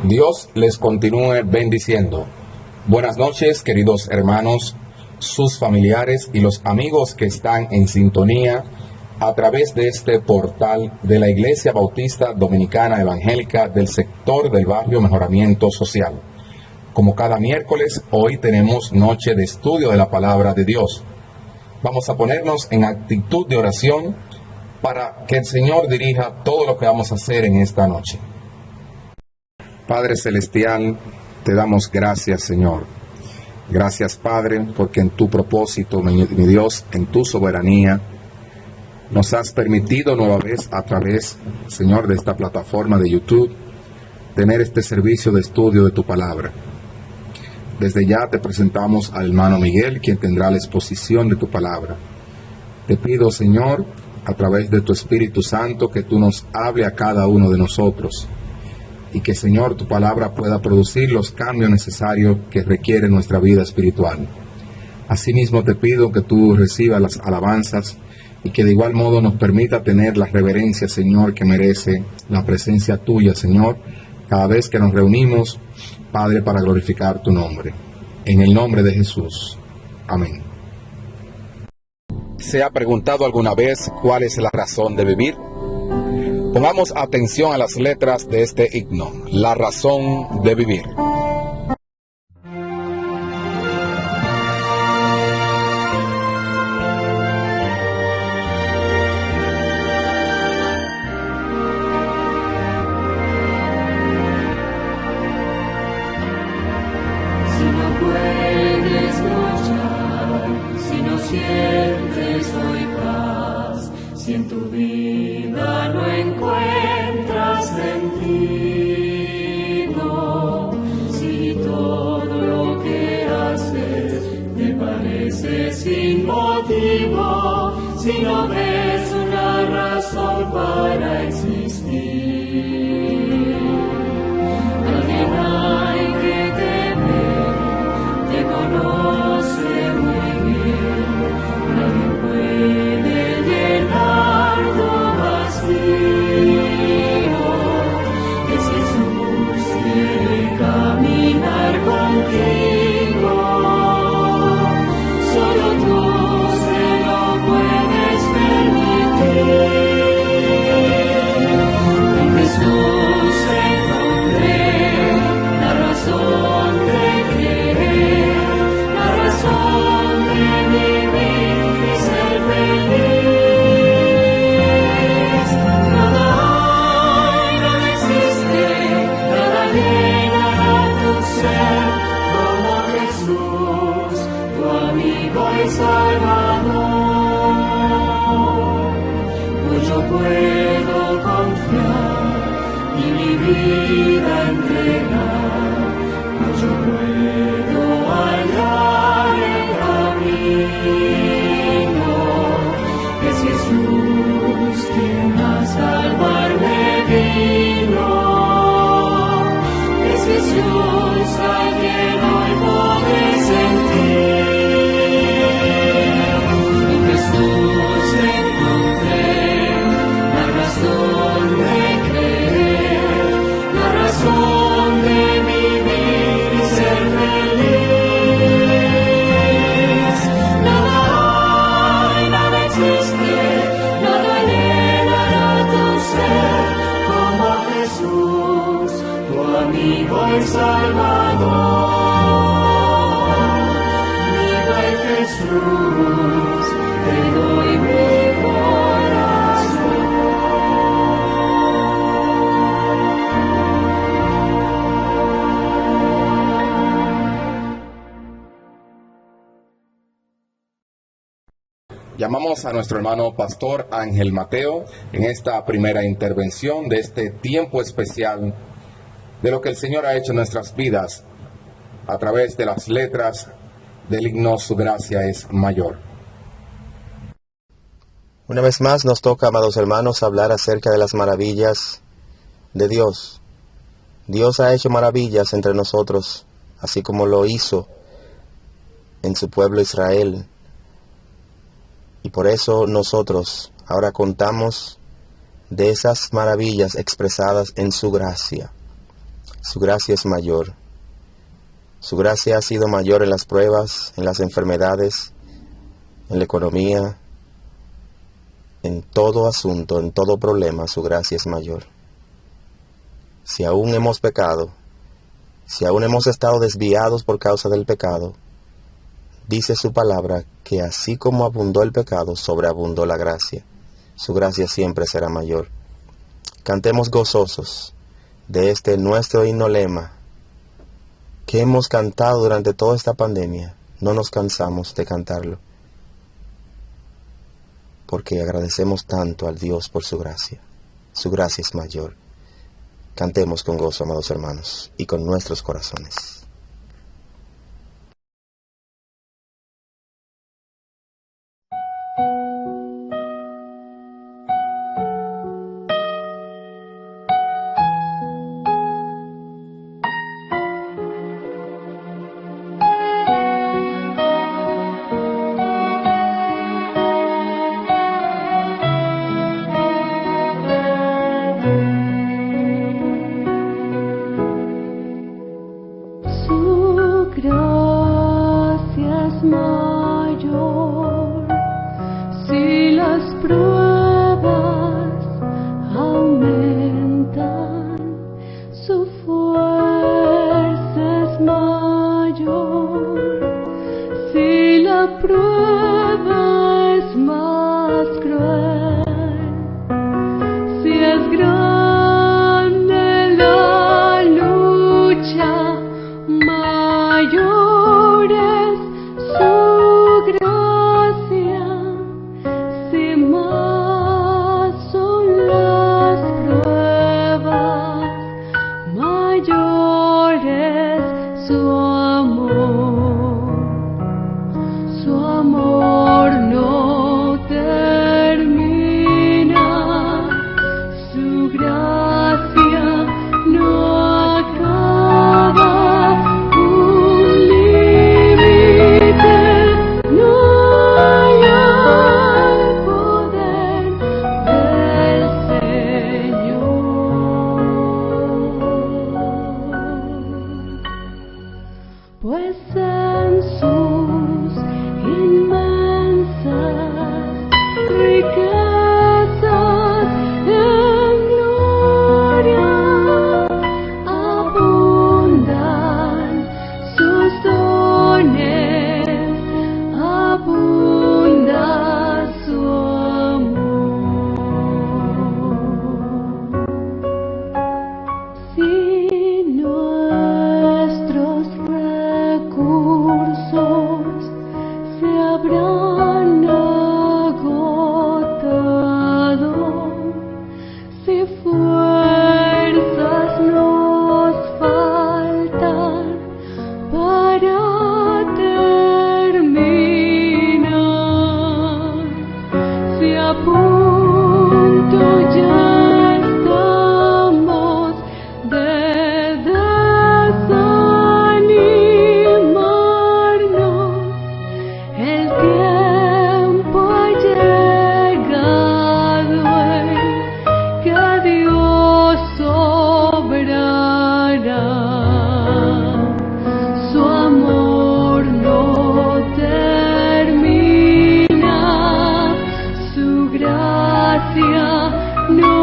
Dios les continúe bendiciendo. Buenas noches, queridos hermanos, sus familiares y los amigos que están en sintonía a través de este portal de la Iglesia Bautista Dominicana Evangélica del sector del barrio Mejoramiento Social. Como cada miércoles, hoy tenemos noche de estudio de la Palabra de Dios. Vamos a ponernos en actitud de oración para que el Señor dirija todo lo que vamos a hacer en esta noche. Padre Celestial, te damos gracias, Señor. Gracias, Padre, porque en tu propósito, mi Dios, en tu soberanía, nos has permitido nueva vez a través, Señor, de esta plataforma de YouTube, tener este servicio de estudio de tu palabra. Desde ya te presentamos al hermano Miguel, quien tendrá la exposición de tu palabra. Te pido, Señor, a través de tu Espíritu Santo, que tú nos hable a cada uno de nosotros. Y que, Señor, tu palabra pueda producir los cambios necesarios que requiere nuestra vida espiritual. Asimismo te pido que tú recibas las alabanzas y que de igual modo nos permita tener la reverencia, Señor, que merece la presencia tuya, Señor, cada vez que nos reunimos, Padre, para glorificar tu nombre. En el nombre de Jesús. Amén. ¿Se ha preguntado alguna vez cuál es la razón de vivir? Pongamos atención a las letras de este himno, la razón de vivir. Si no puedes luchar, si no sientes hoy paz, si en tu vida no encuentras sentido, si todo lo que haces te parece sin motivo, si no ves una razón para existir, alguien hay que temer, te conoce muy bien, nadie puede llenar tu vacío. Es Jesús quiere caminar contigo, solo tú se lo puedes permitir. En Jesús encontré la razón de creer, la razón de vivir y ser feliz. Nada hay, nada existe, nada llenará tu ser como Jesús, tu amigo y Salvador. Pues yo puedo confiar y mi vida entregar, pues yo puedo hallar el camino. Es Jesús quien a salvarme vino. Es Jesús a quien hoy podré sentir. En Jesús encontré la razón de creer, la razón de vivir y ser feliz. Nada hay, nada existe, nada llenará tu ser como Jesús, tu amigo y Salvador. Viva en Jesús, te doy mi corazón. Llamamos a nuestro hermano Pastor Ángel Mateo en esta primera intervención de este tiempo especial de lo que el Señor ha hecho en nuestras vidas a través de las letras del himno Su Gracia es Mayor. Una vez más nos toca, amados hermanos, hablar acerca de las maravillas de Dios. Dios ha hecho maravillas entre nosotros, así como lo hizo en su pueblo Israel. Y por eso nosotros ahora contamos de esas maravillas expresadas en su gracia. Su gracia es mayor. Su gracia ha sido mayor en las pruebas, en las enfermedades, en la economía, en todo asunto, en todo problema. Su gracia es mayor. Si aún hemos pecado, si aún hemos estado desviados por causa del pecado, dice su palabra que así como abundó el pecado, sobreabundó la gracia. Su gracia siempre será mayor. Cantemos gozosos de este nuestro himno lema que hemos cantado durante toda esta pandemia. No nos cansamos de cantarlo, porque agradecemos tanto al Dios por su gracia. Su gracia es mayor. Cantemos con gozo, amados hermanos, y con nuestros corazones. Su gracia es mayor, si las pruebas aumentan, su fuerza es mayor, si la prueba es más cruel, si es grande la lucha, mayor es su gracia, si más son las pruebas, mayor es su amor no termina, su gracia no acaba. Pues en sus inmensas riquezas en gloria abundan sus dones, abunda su amor. Si nuestros recursos se habrán agotado, si fuerzas nos faltan para terminar, si a punto ya estamos de desanimarnos, el tiempo ha llegado en que Dios obrará. Su amor no termina, su gracia no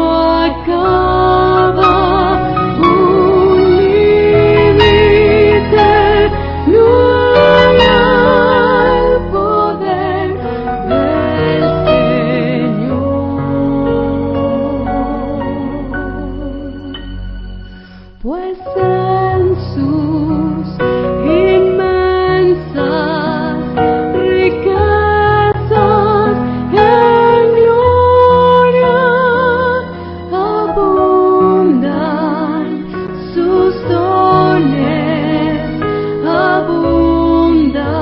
acaba. Un límite no hay al poder del Señor. Pues en sus inmensas riquezas en gloria abundan sus dones, abunda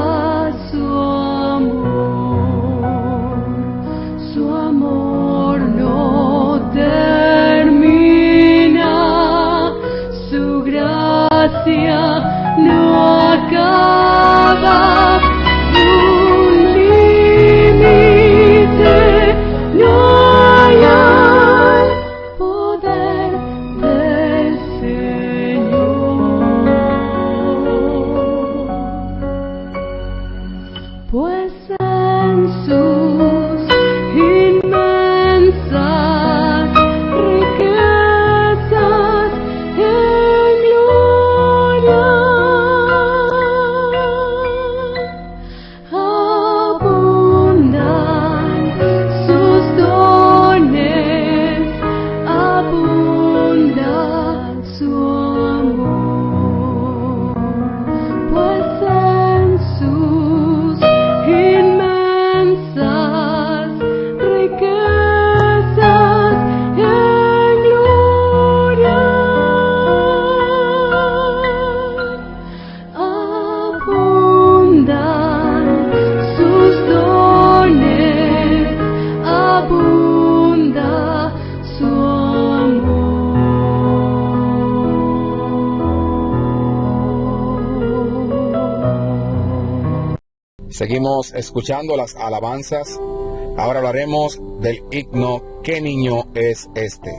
su amor no termina, su gracia no acaba. Un límite no hay al poder del Señor. Seguimos escuchando las alabanzas. Ahora hablaremos del himno ¿Qué niño es este?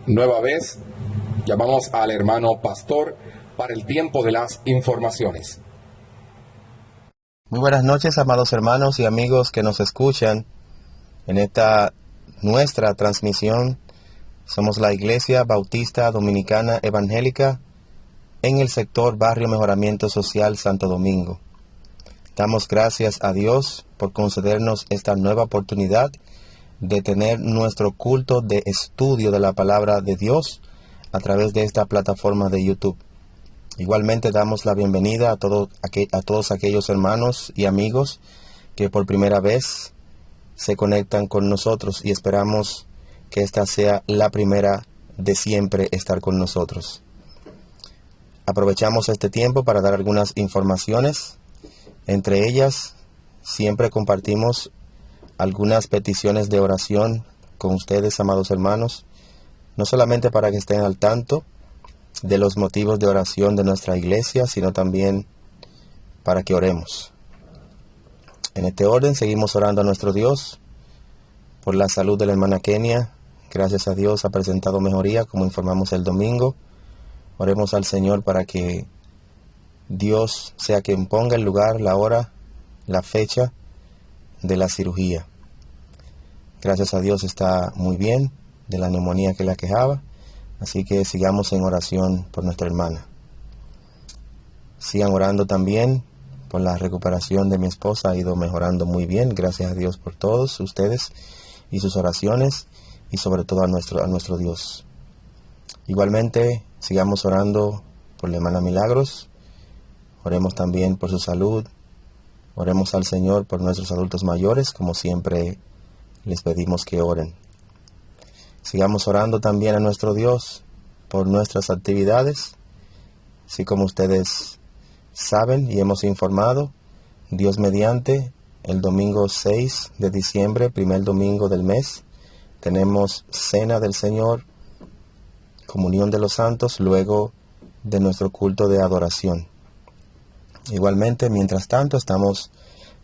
Nueva vez, llamamos al hermano pastor para el tiempo de las informaciones. Muy buenas noches, amados hermanos y amigos que nos escuchan en esta nuestra transmisión. Somos la Iglesia Bautista Dominicana Evangélica en el sector Barrio Mejoramiento Social Santo Domingo. Damos gracias a Dios por concedernos esta nueva oportunidad de tener nuestro culto de estudio de la palabra de Dios a través de esta plataforma de YouTube. Igualmente damos la bienvenida a todos aquellos hermanos y amigos que por primera vez se conectan con nosotros y esperamos que esta sea la primera de siempre estar con nosotros. Aprovechamos este tiempo para dar algunas informaciones. Entre ellas, siempre compartimos algunas peticiones de oración con ustedes, amados hermanos, no solamente para que estén al tanto de los motivos de oración de nuestra iglesia, sino también para que oremos. En este orden, seguimos orando a nuestro Dios por la salud de la hermana Kenia. Gracias a Dios ha presentado mejoría, como informamos el domingo. Oremos al Señor para que Dios sea quien ponga el lugar, la hora, la fecha de la cirugía. Gracias a Dios está muy bien de la neumonía que la quejaba, así que sigamos en oración por nuestra hermana. Sigan orando también por la recuperación de mi esposa, ha ido mejorando muy bien, gracias a Dios por todos ustedes y sus oraciones, y sobre todo a nuestro Dios. Igualmente, sigamos orando por la hermana Milagros, oremos también por su salud. Oremos al Señor por nuestros adultos mayores, como siempre les pedimos que oren. Sigamos orando también a nuestro Dios por nuestras actividades. Así como ustedes saben y hemos informado, Dios mediante, el domingo 6 de diciembre, primer domingo del mes, tenemos Cena del Señor comunión de los santos luego de nuestro culto de adoración. Igualmente, mientras tanto, estamos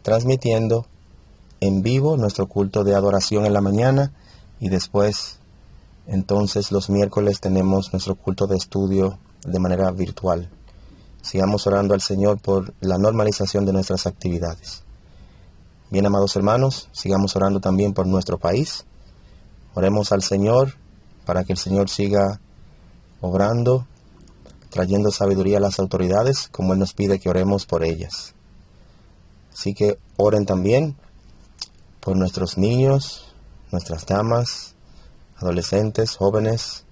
transmitiendo en vivo nuestro culto de adoración en la mañana y después, entonces, los miércoles tenemos nuestro culto de estudio de manera virtual. Sigamos orando al Señor por la normalización de nuestras actividades. Bien, amados hermanos, sigamos orando también por nuestro país. Oremos al Señor para que el Señor siga obrando, trayendo sabiduría a las autoridades, como Él nos pide que oremos por ellas. Así que oren también por nuestros niños, nuestras damas, adolescentes, jóvenes,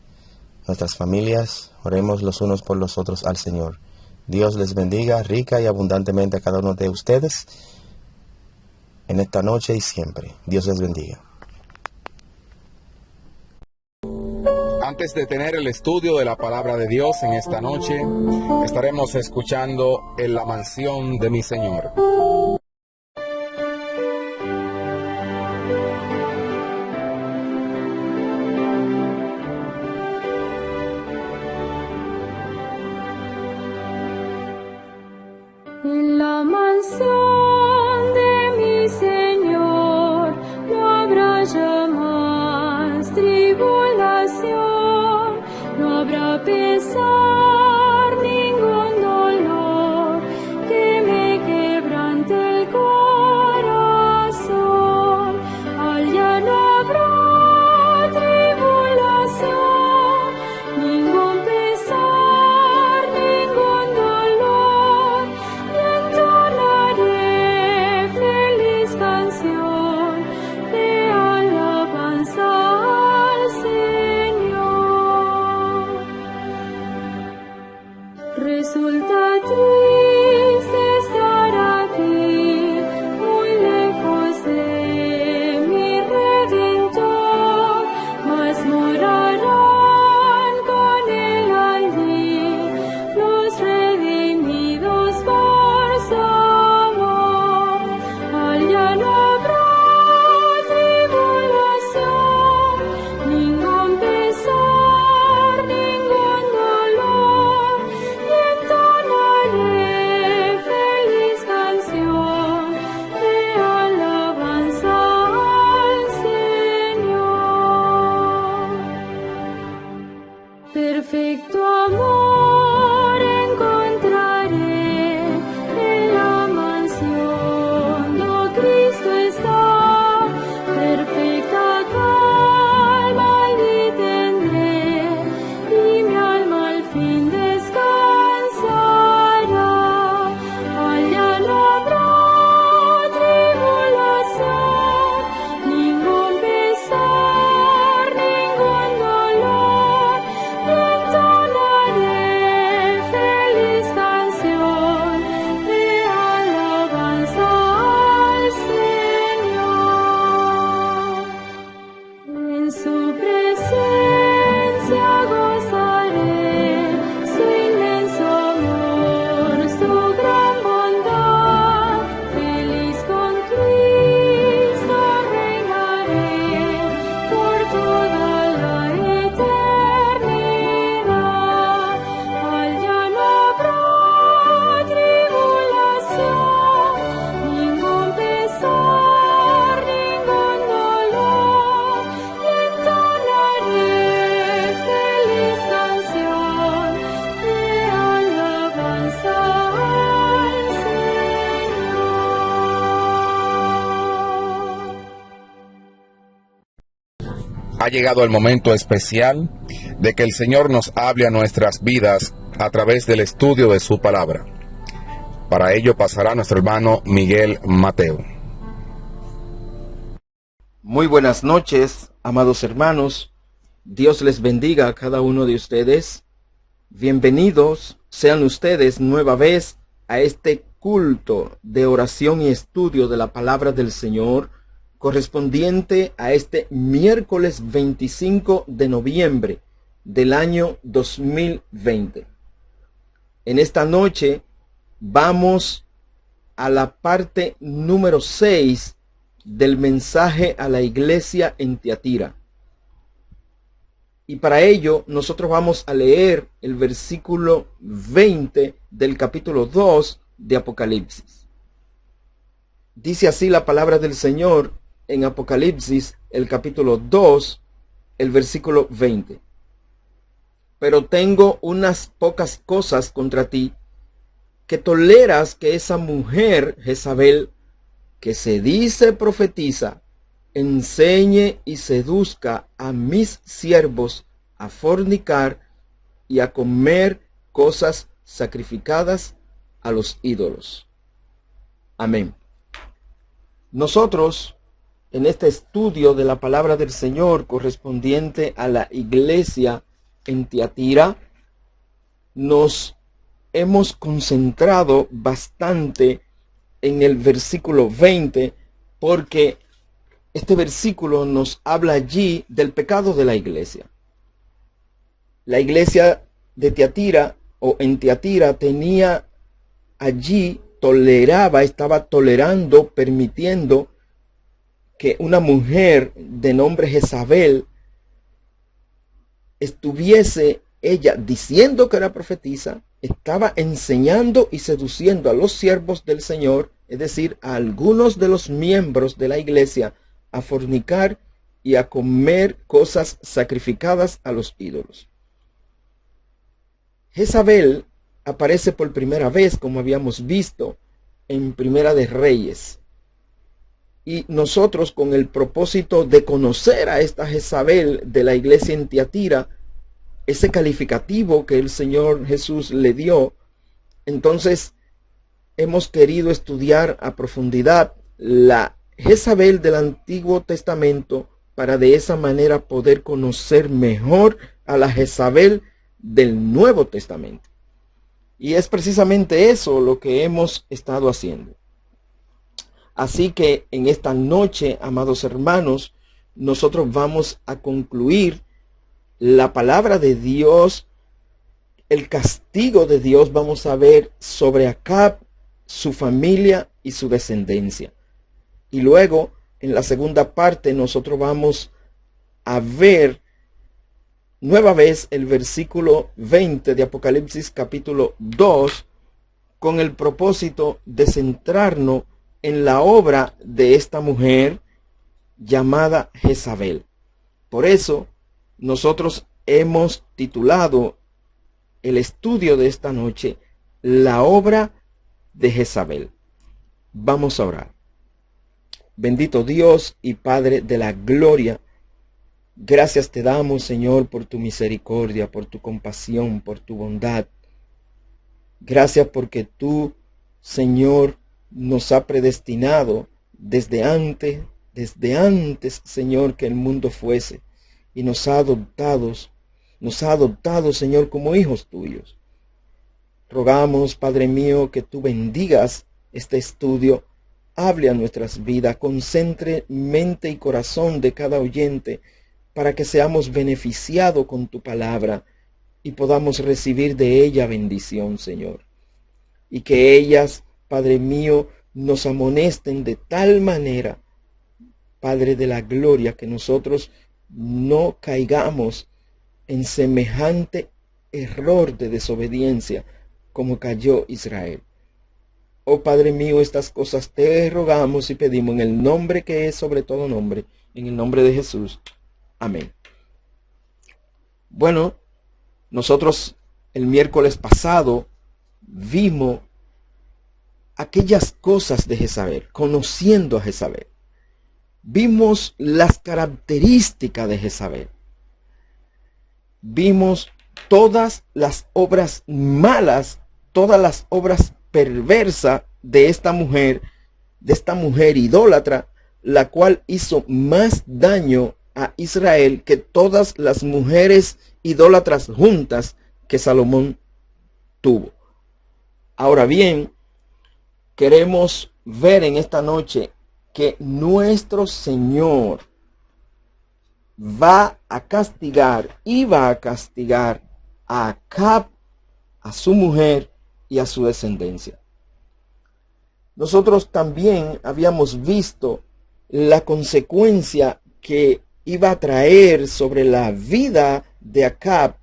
nuestras familias. Oremos los unos por los otros al Señor. Dios les bendiga rica y abundantemente a cada uno de ustedes en esta noche y siempre. Dios les bendiga. Antes de tener el estudio de la palabra de Dios en esta noche, estaremos escuchando En la mansión de mi Señor. En la mansión de mi Señor no habrá ya más tribulación, no habrá pesar, ningún dolor que me quebrante el corazón. Allá no habrá tribulación, ningún pesar, ningún dolor. Entonaré feliz canción de alabanza al Señor. Resulta triste estar aquí, muy lejos de mi Redentor, mas morarán con él allí los redimidos por su amor. Allá no habrá tribulación, ningún pesar, ningún dolor. Y entonaré feliz canción de alabanza al Señor. Perfecto amor encontraré en la mansión donde Cristo está. Perfecta calma allí tendré y mi alma al fin descansará. Allá no habrá tribulación, ningún pesar, ningún dolor. Y entonaré feliz canción de alabanza al Señor. En su presencia gozaré su inmenso amor, su gran bondad. Feliz con Cristo reinaré por toda la eternidad. Allá no habrá tribulación, ningún pesar, ningún dolor. Y entonaré feliz canción de alabanza al Señor. Ha llegado el momento especial de que el Señor nos hable a nuestras vidas a través del estudio de su palabra. Para ello pasará nuestro hermano Miguel Mateo. Muy buenas noches, amados hermanos. Dios les bendiga a cada uno de ustedes. Bienvenidos sean ustedes nueva vez a este culto de oración y estudio de la palabra del Señor, correspondiente a este miércoles 25 de noviembre del año 2020. En esta noche vamos a la parte número 6 del mensaje a la iglesia en Tiatira. Y para ello nosotros vamos a leer el versículo 20 del capítulo 2 de Apocalipsis. Dice así la palabra del Señor en Apocalipsis, el capítulo 2, el versículo 20. Pero tengo unas pocas cosas contra ti, que toleras que esa mujer Jezabel, que se dice profetiza, enseñe y seduzca a mis siervos a fornicar y a comer cosas sacrificadas a los ídolos. Amén. Nosotros, en este estudio de la palabra del Señor correspondiente a la iglesia en Tiatira, nos hemos concentrado bastante en el versículo 20, porque este versículo nos habla allí del pecado de la iglesia. La iglesia de Tiatira o en Tiatira tenía allí, estaba tolerando, permitiendo que una mujer de nombre Jezabel estuviese ella diciendo que era profetisa, estaba enseñando y seduciendo a los siervos del Señor, es decir, a algunos de los miembros de la iglesia, a fornicar y a comer cosas sacrificadas a los ídolos. Jezabel aparece por primera vez, como habíamos visto, en Primera de Reyes. Y nosotros, con el propósito de conocer a esta Jezabel de la iglesia en Tiatira, ese calificativo que el Señor Jesús le dio, entonces hemos querido estudiar a profundidad la Jezabel del Antiguo Testamento para de esa manera poder conocer mejor a la Jezabel del Nuevo Testamento. Y es precisamente eso lo que hemos estado haciendo. Así que en esta noche, amados hermanos, nosotros vamos a concluir la palabra de Dios, el castigo de Dios, vamos a ver sobre Acab, su familia y su descendencia. Y luego, en la segunda parte, nosotros vamos a ver nueva vez el versículo 20 de Apocalipsis capítulo 2, con el propósito de centrarnos en la obra de esta mujer llamada Jezabel. Por eso, nosotros hemos titulado el estudio de esta noche, la obra de Jezabel. Vamos a orar. Bendito Dios y Padre de la gloria, gracias te damos, Señor, por tu misericordia, por tu compasión, por tu bondad. Gracias porque tú, Señor, nos has predestinado desde antes, Señor, que el mundo fuese, y nos ha adoptado, Señor, como hijos tuyos. Rogamos, Padre mío, que tú bendigas este estudio, hable a nuestras vidas, concentre mente y corazón de cada oyente, para que seamos beneficiados con tu palabra y podamos recibir de ella bendición, Señor. Y que ellas, Padre mío, nos amonesten de tal manera, Padre de la gloria, que nosotros no caigamos en semejante error de desobediencia como cayó Israel. Oh Padre mío, estas cosas te rogamos y pedimos en el nombre que es sobre todo nombre, en el nombre de Jesús. Amén. Bueno, nosotros el miércoles pasado vimos aquellas cosas de Jezabel, conociendo a Jezabel. Vimos las características de Jezabel. Vimos todas las obras malas, todas las obras perversas de esta mujer idólatra, la cual hizo más daño a Israel que todas las mujeres idólatras juntas que Salomón tuvo. Ahora bien, queremos ver en esta noche que nuestro Señor iba a castigar a Acab, a su mujer y a su descendencia. Nosotros también habíamos visto la consecuencia que iba a traer sobre la vida de Acab,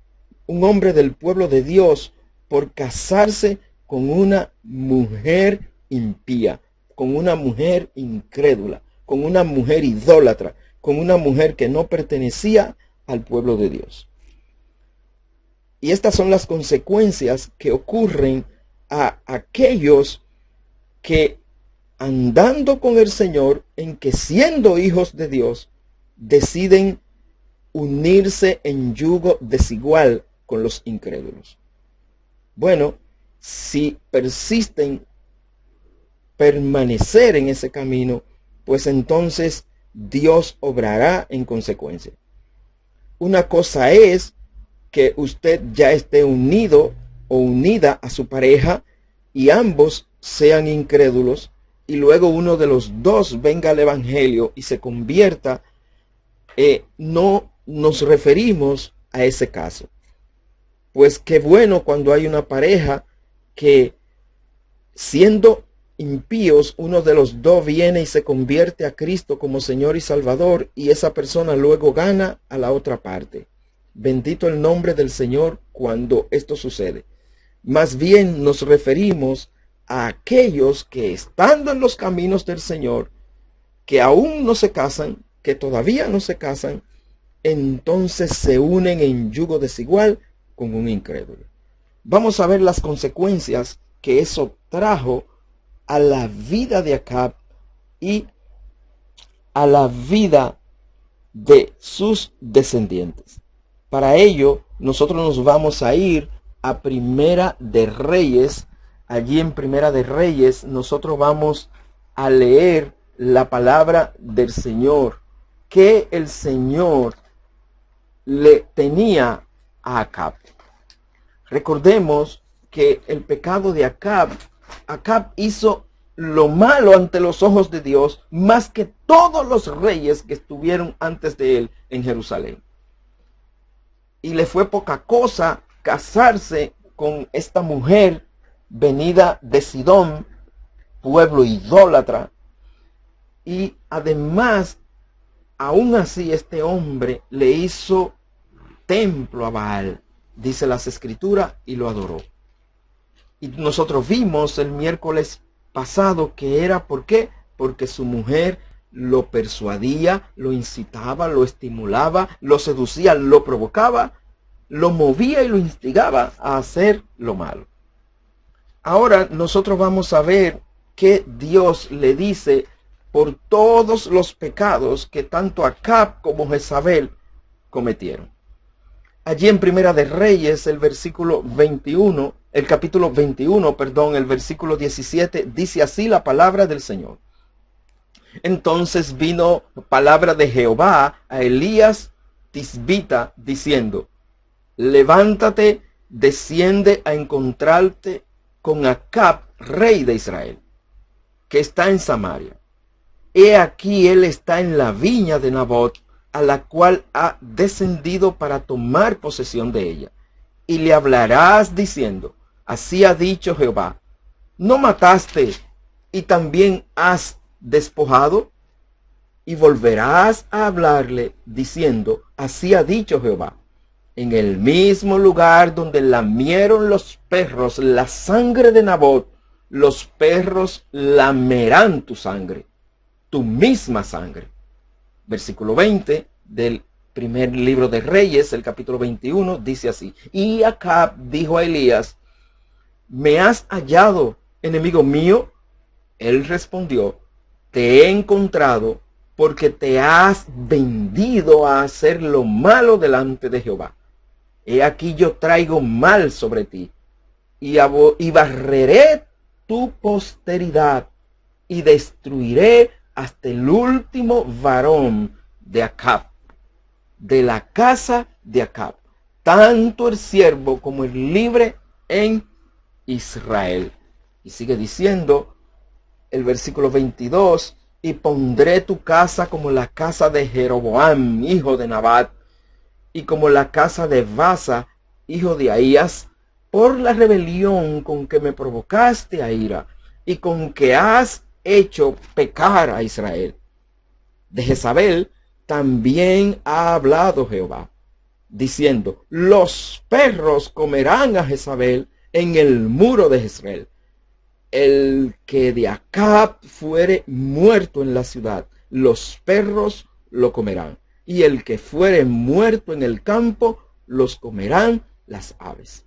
un hombre del pueblo de Dios, por casarse con una mujer impía, con una mujer incrédula, con una mujer idólatra, con una mujer que no pertenecía al pueblo de Dios. Y estas son las consecuencias que ocurren a aquellos que, andando con el Señor, en que siendo hijos de Dios, deciden unirse en yugo desigual con los incrédulos. Bueno, si persisten permanecer en ese camino, pues entonces Dios obrará en consecuencia. Una cosa es que usted ya esté unido o unida a su pareja y ambos sean incrédulos, y luego uno de los dos venga al evangelio y se convierta. No nos referimos a ese caso. Pues qué bueno cuando hay una pareja que, siendo impíos, uno de los dos viene y se convierte a Cristo como Señor y Salvador, y esa persona luego gana a la otra parte. Bendito el nombre del Señor cuando esto sucede. Más bien nos referimos a aquellos que, estando en los caminos del Señor, que aún no se casan, que todavía no se casan, entonces se unen en yugo desigual con un incrédulo. Vamos a ver las consecuencias que eso trajo a la vida de Acab y a la vida de sus descendientes. Para ello, nosotros nos vamos a ir a Primera de Reyes. Allí en Primera de Reyes, nosotros vamos a leer la palabra del Señor, que el Señor le tenía a Acab. Recordemos que el pecado de Acab hizo lo malo ante los ojos de Dios, más que todos los reyes que estuvieron antes de él en Jerusalén. Y le fue poca cosa casarse con esta mujer venida de Sidón, pueblo idólatra. Y además, aún así, este hombre le hizo templo a Baal, dice las Escrituras, y lo adoró. Y nosotros vimos el miércoles pasado que era, ¿por qué? Porque su mujer lo persuadía, lo incitaba, lo estimulaba, lo seducía, lo provocaba, lo movía y lo instigaba a hacer lo malo. Ahora nosotros vamos a ver que Dios le dice por todos los pecados que tanto Acab como Jezabel cometieron. Allí en Primera de Reyes, el capítulo 21, el versículo 17, dice así la palabra del Señor. Entonces vino palabra de Jehová a Elías Tisbita, diciendo: levántate, desciende a encontrarte con Acab, rey de Israel, que está en Samaria. He aquí él está en la viña de Nabot, a la cual ha descendido para tomar posesión de ella. Y le hablarás diciendo: así ha dicho Jehová, ¿no mataste y también has despojado? Y volverás a hablarle diciendo: así ha dicho Jehová, en el mismo lugar donde lamieron los perros la sangre de Nabot, los perros lamerán tu sangre, tu misma sangre. Versículo 20 del primer libro de Reyes, el capítulo 21, dice así: y Acab dijo a Elías: ¿me has hallado, enemigo mío? Él respondió: te he encontrado porque te has vendido a hacer lo malo delante de Jehová. He aquí yo traigo mal sobre ti, y barreré tu posteridad, y destruiré hasta el último varón de Acab, de la casa de Acab, tanto el siervo como el libre en Israel. Y sigue diciendo el versículo 22, y pondré tu casa como la casa de Jeroboam, hijo de Nabat, y como la casa de Basa, hijo de Ahías, por la rebelión con que me provocaste a ira, y con que has hecho pecar a Israel. De Jezabel también ha hablado Jehová. diciendo: los perros comerán a Jezabel en el muro de Jezreel. El que de Acab fuere muerto en la ciudad, los perros lo comerán. Y el que fuere muerto en el campo, los comerán las aves.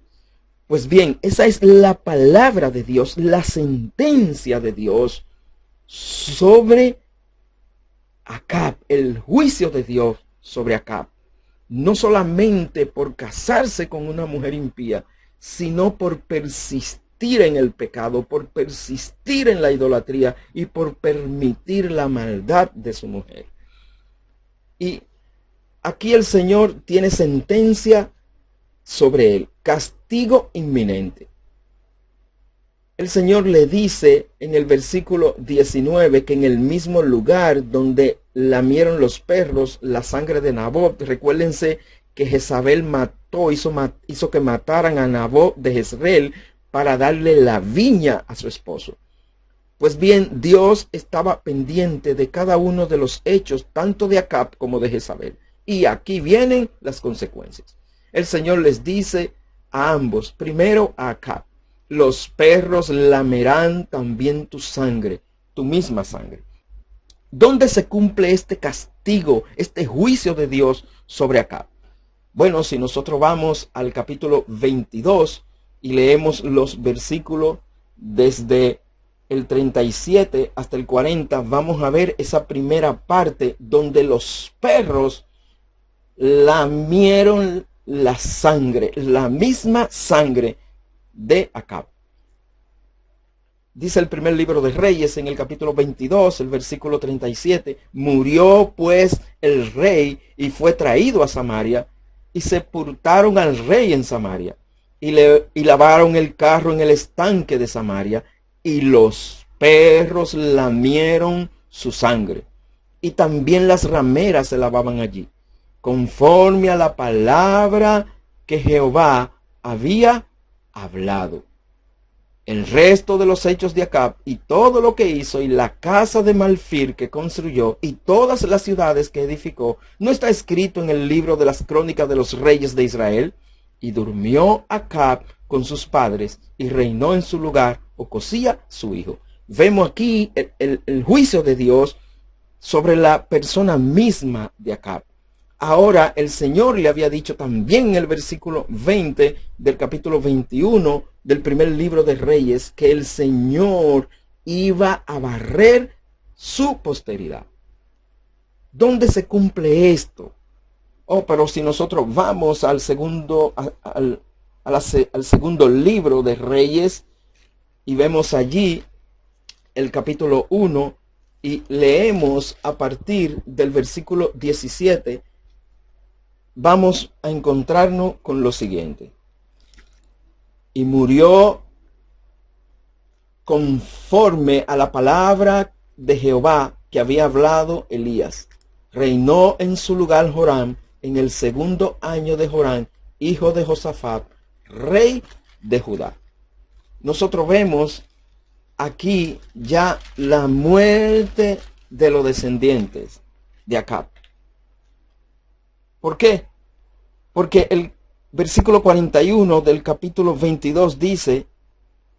Pues bien, esa es la palabra de Dios, la sentencia de Dios sobre Acab, el juicio de Dios sobre Acab. No solamente por casarse con una mujer impía, sino por persistir en el pecado, por persistir en la idolatría y por permitir la maldad de su mujer. Y aquí el Señor tiene sentencia sobre él, castigo inminente. El Señor le dice en el versículo 19 que en el mismo lugar donde lamieron los perros la sangre de Nabot, recuérdense que Jezabel hizo que mataran a Nabot de Jezreel para darle la viña a su esposo. Pues bien, Dios estaba pendiente de cada uno de los hechos, tanto de Acab como de Jezabel. Y aquí vienen las consecuencias. El Señor les dice a ambos, primero a Acab: los perros lamerán también tu sangre, tu misma sangre. ¿Dónde se cumple este castigo, este juicio de Dios sobre Acab? Bueno, si nosotros vamos al capítulo 22 y leemos los versículos desde el 37 hasta el 40, vamos a ver esa primera parte donde los perros lamieron la sangre, la misma sangre de Acab. Dice el primer libro de Reyes en el capítulo 22, el versículo 37, murió pues el rey y fue traído a Samaria, y sepultaron al rey en Samaria, y lavaron el carro en el estanque de Samaria, y los perros lamieron su sangre, y también las rameras se lavaban allí, conforme a la palabra que Jehová había hablado. El resto de los hechos de Acab y todo lo que hizo, y la casa de Malfir que construyó, y todas las ciudades que edificó, ¿no está escrito en el libro de las crónicas de los reyes de Israel? Y durmió Acab con sus padres, y reinó en su lugar Ocosía su hijo. Vemos aquí el juicio de Dios sobre la persona misma de Acab. Ahora el Señor le había dicho también en el versículo 20 del capítulo 21 del primer libro de Reyes que el Señor iba a barrer su posteridad. ¿Dónde se cumple esto? Oh, pero si nosotros vamos al segundo libro de Reyes y vemos allí el capítulo 1 y leemos a partir del versículo 17, vamos a encontrarnos con lo siguiente. Y murió conforme a la palabra de Jehová que había hablado Elías. Reinó en su lugar Joram en el segundo año de Joram, hijo de Josafat, rey de Judá. Nosotros vemos aquí ya la muerte de los descendientes de Acab. ¿Por qué? Porque el versículo 41 del capítulo 22 dice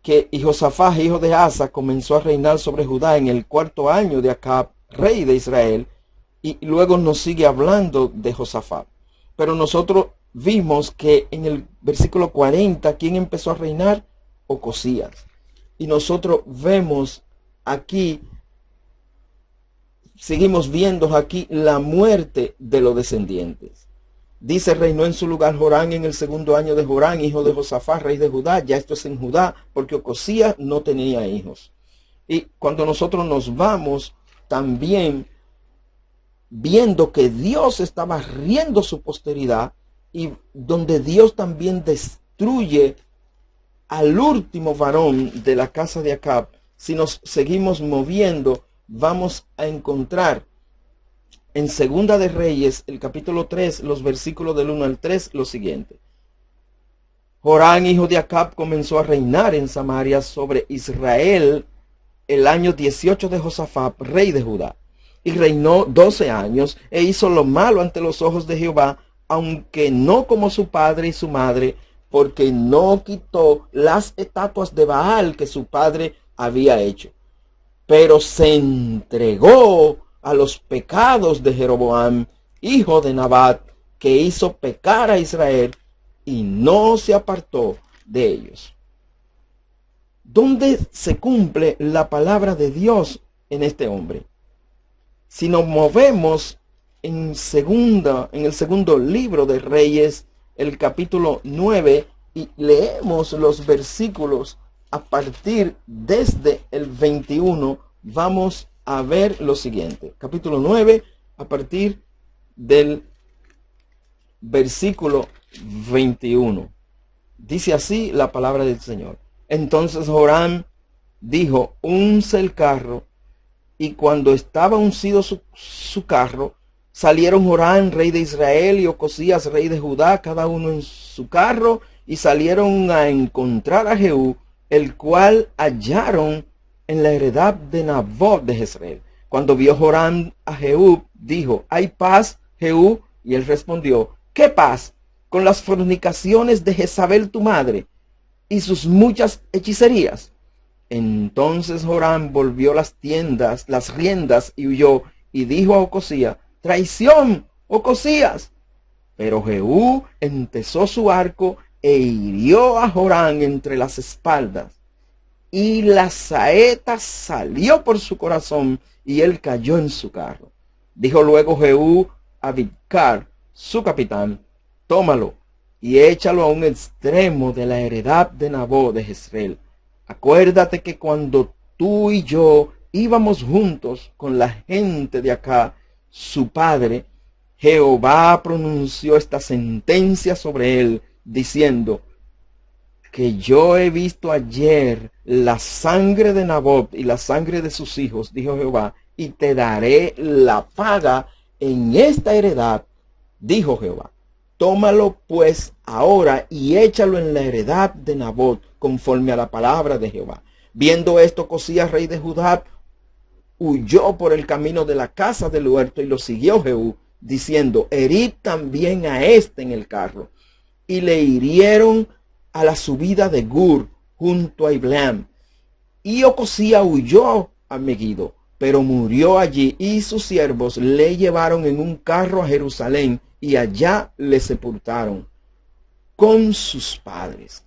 que Josafat, hijo de Asa, comenzó a reinar sobre Judá en el cuarto año de Acab, rey de Israel, y luego nos sigue hablando de Josafat. Pero nosotros vimos que en el versículo 40, ¿quién empezó a reinar? Ocosías. Y nosotros vemos aquí, seguimos viendo aquí la muerte de los descendientes. Dice, reinó en su lugar Joram en el segundo año de Joram, hijo de Josafat, rey de Judá. Ya esto es en Judá, porque Ocosías no tenía hijos. Y cuando nosotros nos vamos, también viendo que Dios estaba riendo su posteridad, y donde Dios también destruye al último varón de la casa de Acab, si nos seguimos moviendo, vamos a encontrar en Segunda de Reyes, el capítulo 3, los versículos del 1 al 3, lo siguiente. Joram, hijo de Acab, comenzó a reinar en Samaria sobre Israel el año 18 de Josafat, rey de Judá. Y reinó 12 años, e hizo lo malo ante los ojos de Jehová, aunque no como su padre y su madre, porque no quitó las estatuas de Baal que su padre había hecho, pero se entregó a los pecados de Jeroboam, hijo de Nabat, que hizo pecar a Israel, y no se apartó de ellos. ¿Dónde se cumple la palabra de Dios en este hombre? Si nos movemos en el segundo libro de Reyes, el capítulo 9, y leemos los versículos a partir desde el 21, vamos a ver lo siguiente. Capítulo 9, a partir del versículo 21. Dice así la palabra del Señor. Entonces Joram dijo: unce el carro. Y cuando estaba uncido su carro, salieron Joram, rey de Israel, y Ocosías, rey de Judá, cada uno en su carro, y salieron a encontrar a Jehú, el cual hallaron en la heredad de Nabot de Jezreel. Cuando vio Joram a Jehú, dijo: ¿hay paz, Jehú? Y él respondió: ¿qué paz? Con las fornicaciones de Jezabel tu madre y sus muchas hechicerías. Entonces Joram volvió las riendas y huyó, y dijo a Ocosías: traición, Ocosías. Pero Jehú entesó su arco e hirió a Joram entre las espaldas, y la saeta salió por su corazón, y él cayó en su carro. Dijo luego Jehú a Bidkar, su capitán: tómalo y échalo a un extremo de la heredad de Nabot de Jezreel. Acuérdate que cuando tú y yo íbamos juntos con la gente de acá, su padre, Jehová pronunció esta sentencia sobre él, diciendo: que yo he visto ayer la sangre de Nabot y la sangre de sus hijos, dijo Jehová, y te daré la paga en esta heredad, dijo Jehová. Tómalo pues ahora y échalo en la heredad de Nabot, conforme a la palabra de Jehová. Viendo esto, Ocosías, rey de Judá, huyó por el camino de la casa del huerto, y lo siguió Jehú, diciendo: herid también a este en el carro. Y le hirieron a la subida de Gur, junto a Ibleam. Y Ocosías huyó a Megiddo, pero murió allí, y sus siervos le llevaron en un carro a Jerusalén, y allá le sepultaron con sus padres,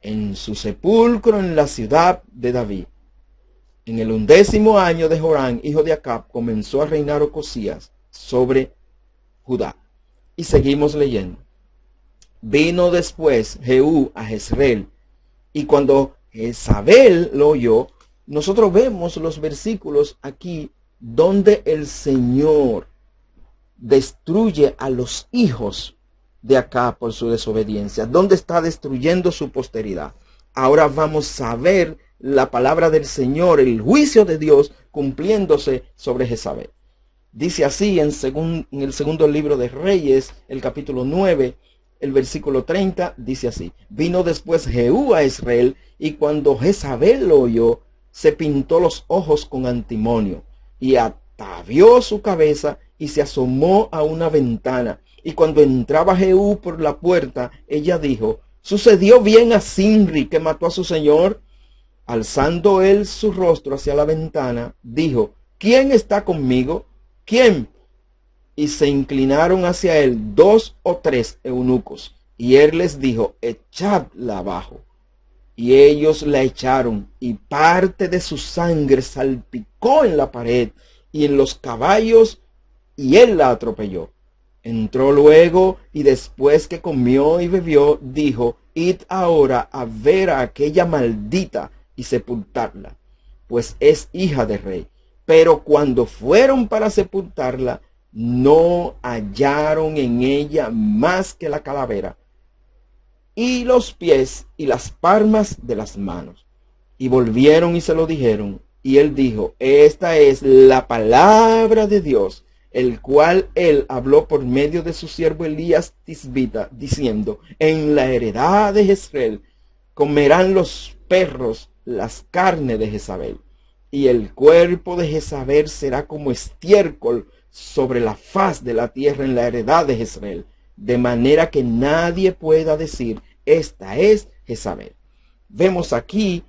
en su sepulcro en la ciudad de David. En el 11º año de Joram, hijo de Acab, comenzó a reinar Ocosías sobre Judá. Y seguimos leyendo. Vino después Jehú a Jezreel, y cuando Jezabel lo oyó, nosotros vemos los versículos aquí donde el Señor destruye a los hijos de Acab por su desobediencia, donde está destruyendo su posteridad. Ahora vamos a ver la palabra del Señor, el juicio de Dios cumpliéndose sobre Jezabel. Dice así en el segundo libro de Reyes, el capítulo 9, el versículo 30, dice así: vino después Jehú a Israel, y cuando Jezabel lo oyó, se pintó los ojos con antimonio, y atavió su cabeza, y se asomó a una ventana. Y cuando entraba Jehú por la puerta, ella dijo: ¿sucedió bien a Zimri, que mató a su señor? Alzando él su rostro hacia la ventana, dijo: ¿quién está conmigo? ¿Quién? Y se inclinaron hacia él 2 o 3 eunucos, y él les dijo: echadla abajo. Y ellos la echaron, y parte de su sangre salpicó en la pared y en los caballos, y él la atropelló. Entró luego, y después que comió y bebió, dijo: id ahora a ver a aquella maldita y sepultarla, pues es hija de rey. Pero cuando fueron para sepultarla, no hallaron en ella más que la calavera, y los pies y las palmas de las manos. Y volvieron y se lo dijeron, y él dijo: esta es la palabra de Dios, el cual él habló por medio de su siervo Elías Tisbita, diciendo: en la heredad de Jezreel comerán los perros las carnes de Jezabel, y el cuerpo de Jezabel será como estiércol sobre la faz de la tierra en la heredad de Jezreel. de manera que nadie pueda decir, esta es Jezabel. Vemos aquí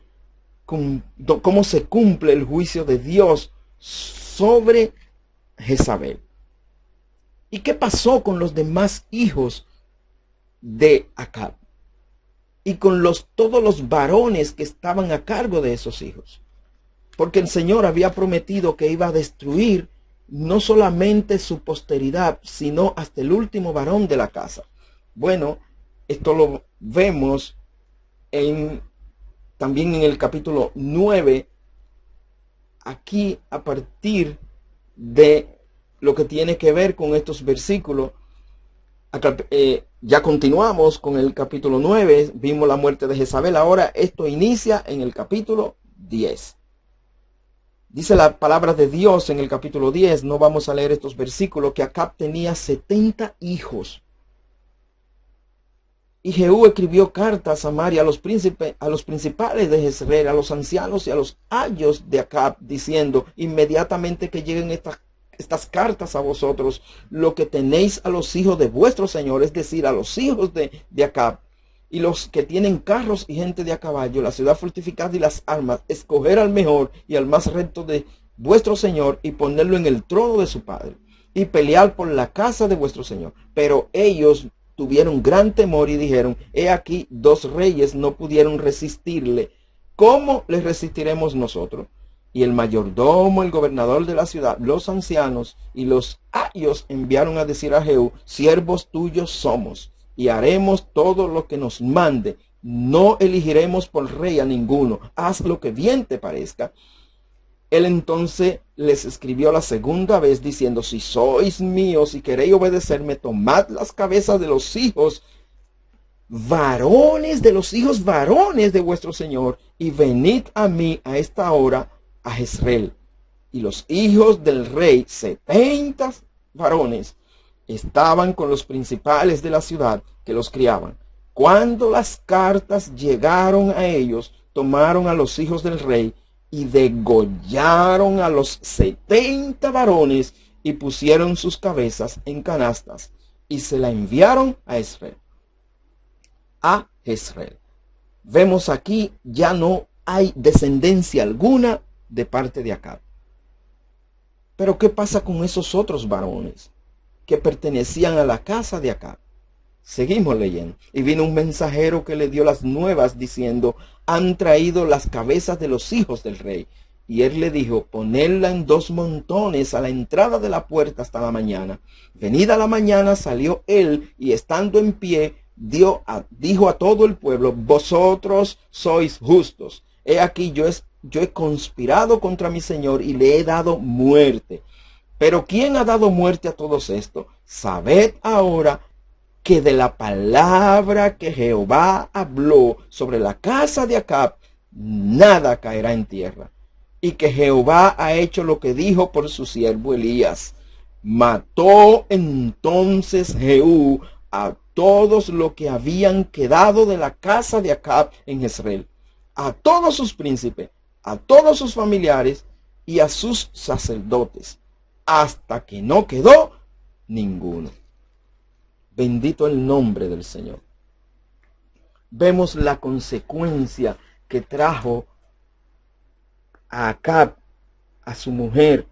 cómo se cumple el juicio de Dios sobre Jezabel. ¿Y qué pasó con los demás hijos de Acab? Y con todos los varones que estaban a cargo de esos hijos. Porque el Señor había prometido que iba a destruir no solamente su posteridad, sino hasta el último varón de la casa. Bueno, esto lo vemos también en el capítulo 9, aquí a partir de lo que tiene que ver con estos versículos. Ya continuamos con el capítulo 9, vimos la muerte de Jezabel. Ahora esto inicia en el capítulo 10. Dice la palabra de Dios en el capítulo 10, no vamos a leer estos versículos, que Acab tenía 70 hijos. Y Jehú escribió cartas a Samaria, a los principales de Jezreel, a los ancianos y a los ayos de Acab, diciendo, inmediatamente que lleguen estas cartas a vosotros, lo que tenéis a los hijos de vuestro señor, es decir, a los hijos de Acab, y los que tienen carros y gente de a caballo, la ciudad fortificada y las armas, escoger al mejor y al más recto de vuestro señor, y ponerlo en el trono de su padre, y pelear por la casa de vuestro señor. Pero ellos tuvieron gran temor y dijeron, he aquí 2 reyes no pudieron resistirle, ¿cómo les resistiremos nosotros? Y el mayordomo, el gobernador de la ciudad, los ancianos y los ayos enviaron a decir a Jehú, siervos tuyos somos, y haremos todo lo que nos mande. No elegiremos por rey a ninguno. Haz lo que bien te parezca. Él entonces les escribió la segunda vez diciendo, si sois míos y queréis obedecerme, tomad las cabezas de los hijos varones, de vuestro señor, y venid a mí a esta hora a Jezreel. Y los hijos del rey, 70 varones, estaban con los principales de la ciudad que los criaban. Cuando las cartas llegaron a ellos, tomaron a los hijos del rey y degollaron a los 70 varones y pusieron sus cabezas en canastas y se la enviaron a Jezreel. Vemos aquí ya no hay descendencia alguna de parte de Acab. Pero ¿qué pasa con esos otros varones que pertenecían a la casa de Acab? Seguimos leyendo. Y vino un mensajero que le dio las nuevas diciendo, han traído las cabezas de los hijos del rey. Y él le dijo, ponedla en 2 montones a la entrada de la puerta hasta la mañana. Venida la mañana salió él y estando en pie dijo a todo el pueblo, vosotros sois justos. He aquí yo he conspirado contra mi señor y le he dado muerte. Pero ¿quién ha dado muerte a todos estos? Sabed ahora que de la palabra que Jehová habló sobre la casa de Acab, nada caerá en tierra. Y que Jehová ha hecho lo que dijo por su siervo Elías. Mató entonces Jehú a todos los que habían quedado de la casa de Acab en Jezreel, a todos sus príncipes, a todos sus familiares y a sus sacerdotes, hasta que no quedó ninguno. Bendito el nombre del Señor. Vemos la consecuencia que trajo a Acab, a su mujer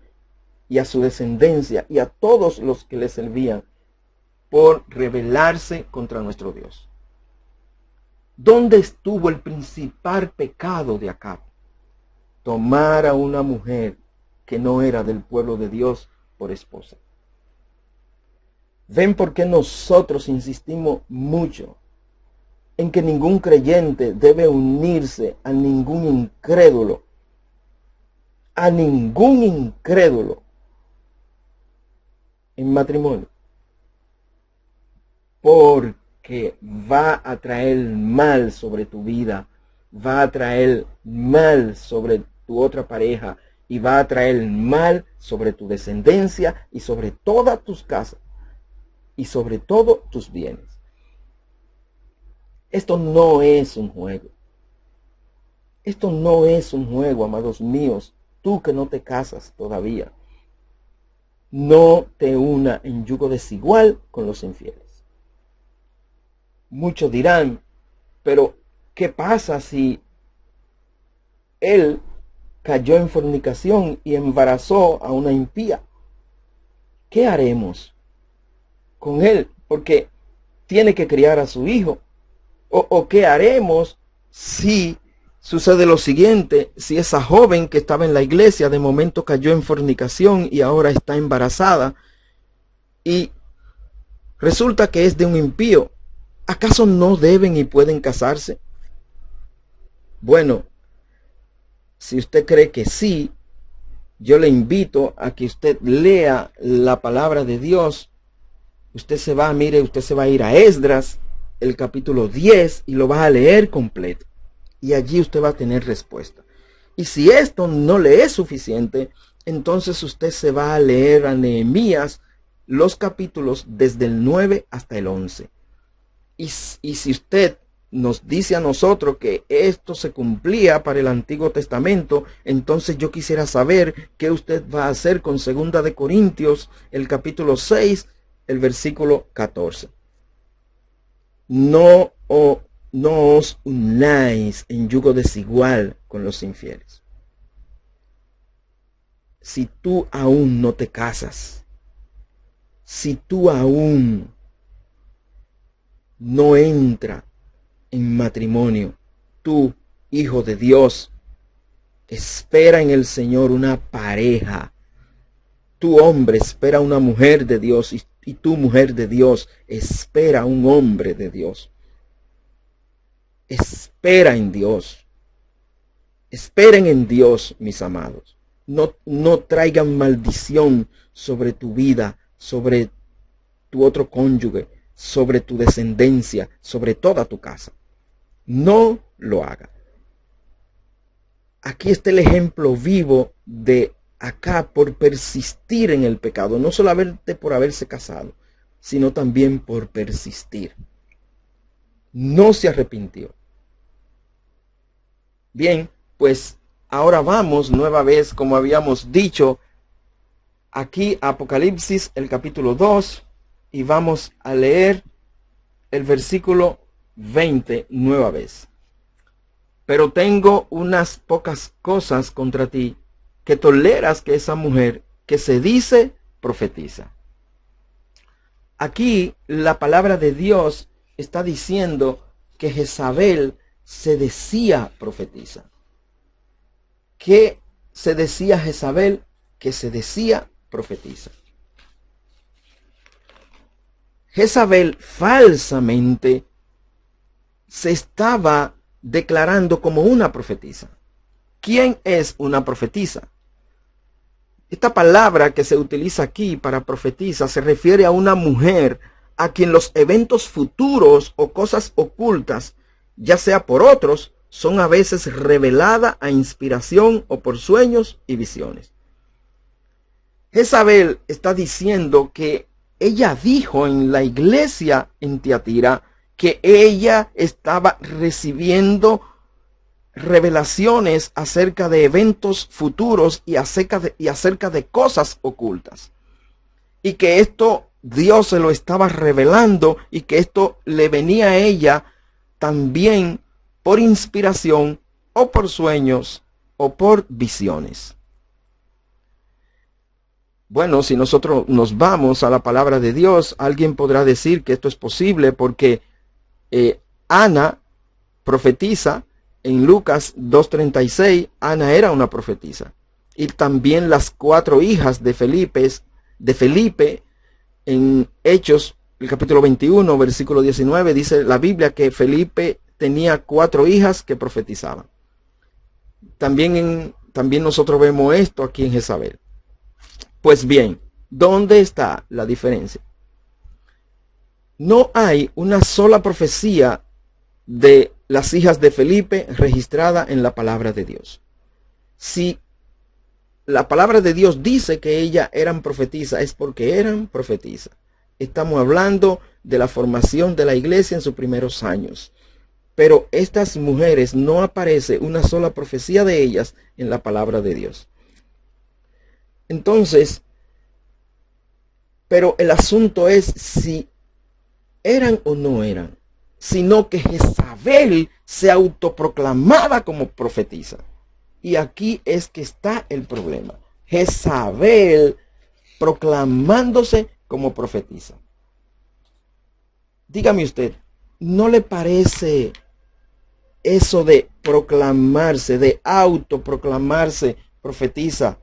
y a su descendencia y a todos los que le servían por rebelarse contra nuestro Dios. ¿Dónde estuvo el principal pecado de Acab? Tomar a una mujer que no era del pueblo de Dios por esposa. ¿Ven por qué nosotros insistimos mucho en que ningún creyente debe unirse a ningún incrédulo? A ningún incrédulo en matrimonio. Porque va a traer mal sobre tu vida, va a traer mal sobre tu otra pareja y va a traer mal sobre tu descendencia y sobre todas tus casas y sobre todos tus bienes. Esto no es un juego. Esto no es un juego, amados míos. Tú que no te casas todavía, no te una en yugo desigual con los infieles. Muchos dirán, pero ¿qué pasa si él cayó en fornicación y embarazó a una impía? ¿Qué haremos con él? Porque tiene que criar a su hijo. ¿O qué haremos si sucede lo siguiente? Si esa joven que estaba en la iglesia de momento cayó en fornicación y ahora está embarazada y resulta que es de un impío, ¿acaso no deben y pueden casarse? Bueno, si usted cree que sí, yo le invito a que usted lea la palabra de Dios. Usted se va a ir a Esdras, el capítulo 10, y lo va a leer completo. Y allí usted va a tener respuesta. Y si esto no le es suficiente, entonces usted se va a leer a Nehemías los capítulos desde el 9 hasta el 11. Y si usted nos dice a nosotros que esto se cumplía para el Antiguo Testamento, entonces yo quisiera saber qué usted va a hacer con 2 de Corintios, el capítulo 6, el versículo 14. No os unáis en yugo desigual con los infieles. Si tú aún no te casas, si tú aún no entras en matrimonio, tú, hijo de Dios, espera en el Señor una pareja. Tu hombre espera una mujer de Dios y tu mujer de Dios espera un hombre de Dios. Espera en Dios. Esperen en Dios, mis amados. No traigan maldición sobre tu vida, sobre tu otro cónyuge, sobre tu descendencia, sobre toda tu casa. No lo hagan. Aquí está el ejemplo vivo de acá por persistir en el pecado, no solamente por haberse casado, sino también por persistir. No se arrepintió. Bien, pues ahora vamos nueva vez, como habíamos dicho, aquí a Apocalipsis, el capítulo 2, y vamos a leer el versículo 20 nueva vez. Pero tengo unas pocas cosas contra ti, que toleras que esa mujer que se dice profetiza. Aquí la palabra de Dios está diciendo que Jezabel se decía profetiza. ¿Qué se decía Jezabel? Que se decía profetiza. Jezabel falsamente se estaba declarando como una profetisa. ¿Quién es una profetisa? Esta palabra que se utiliza aquí para profetisa se refiere a una mujer a quien los eventos futuros o cosas ocultas, ya sea por otros, son a veces reveladas a inspiración o por sueños y visiones. Jezabel está diciendo que ella dijo en la iglesia en Tiatira que ella estaba recibiendo revelaciones acerca de eventos futuros y acerca de cosas ocultas. Y que esto Dios se lo estaba revelando y que esto le venía a ella también por inspiración o por sueños o por visiones. Bueno, si nosotros nos vamos a la palabra de Dios, alguien podrá decir que esto es posible porque Ana profetiza. En Lucas 2:36, Ana era una profetisa. Y también las 4 hijas de Felipe, en Hechos, el capítulo 21, versículo 19, dice la Biblia que Felipe tenía 4 hijas que profetizaban. También nosotros vemos esto aquí en Jezabel. Pues bien, ¿dónde está la diferencia? No hay una sola profecía de las hijas de Felipe registrada en la palabra de Dios. Si la palabra de Dios dice que ellas eran profetisas, es porque eran profetisas. Estamos hablando de la formación de la iglesia en sus primeros años. Pero estas mujeres no aparece una sola profecía de ellas en la palabra de Dios. Entonces, pero el asunto es si eran o no eran. sino que Jezabel se autoproclamaba como profetisa. Y aquí es que está el problema. Jezabel proclamándose como profetisa. Dígame usted, ¿no le parece eso de proclamarse, de autoproclamarse profetisa,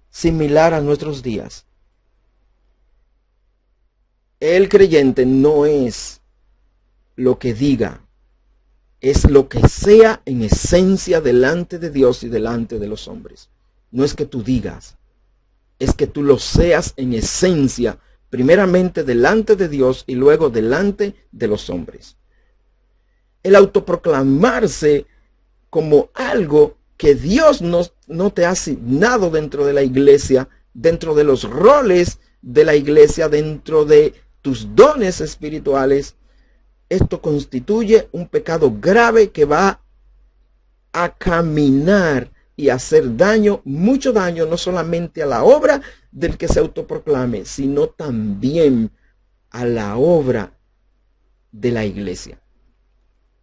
similar a nuestros días? El creyente no es lo que diga, es lo que sea en esencia delante de Dios y delante de los hombres. No es que tú digas, es que tú lo seas en esencia, primeramente delante de Dios y luego delante de los hombres. El autoproclamarse como algo que Dios no te ha asignado dentro de la iglesia, dentro de los roles de la iglesia, dentro de tus dones espirituales, esto constituye un pecado grave que va a caminar y hacer daño, mucho daño, no solamente a la obra del que se autoproclame, sino también a la obra de la iglesia.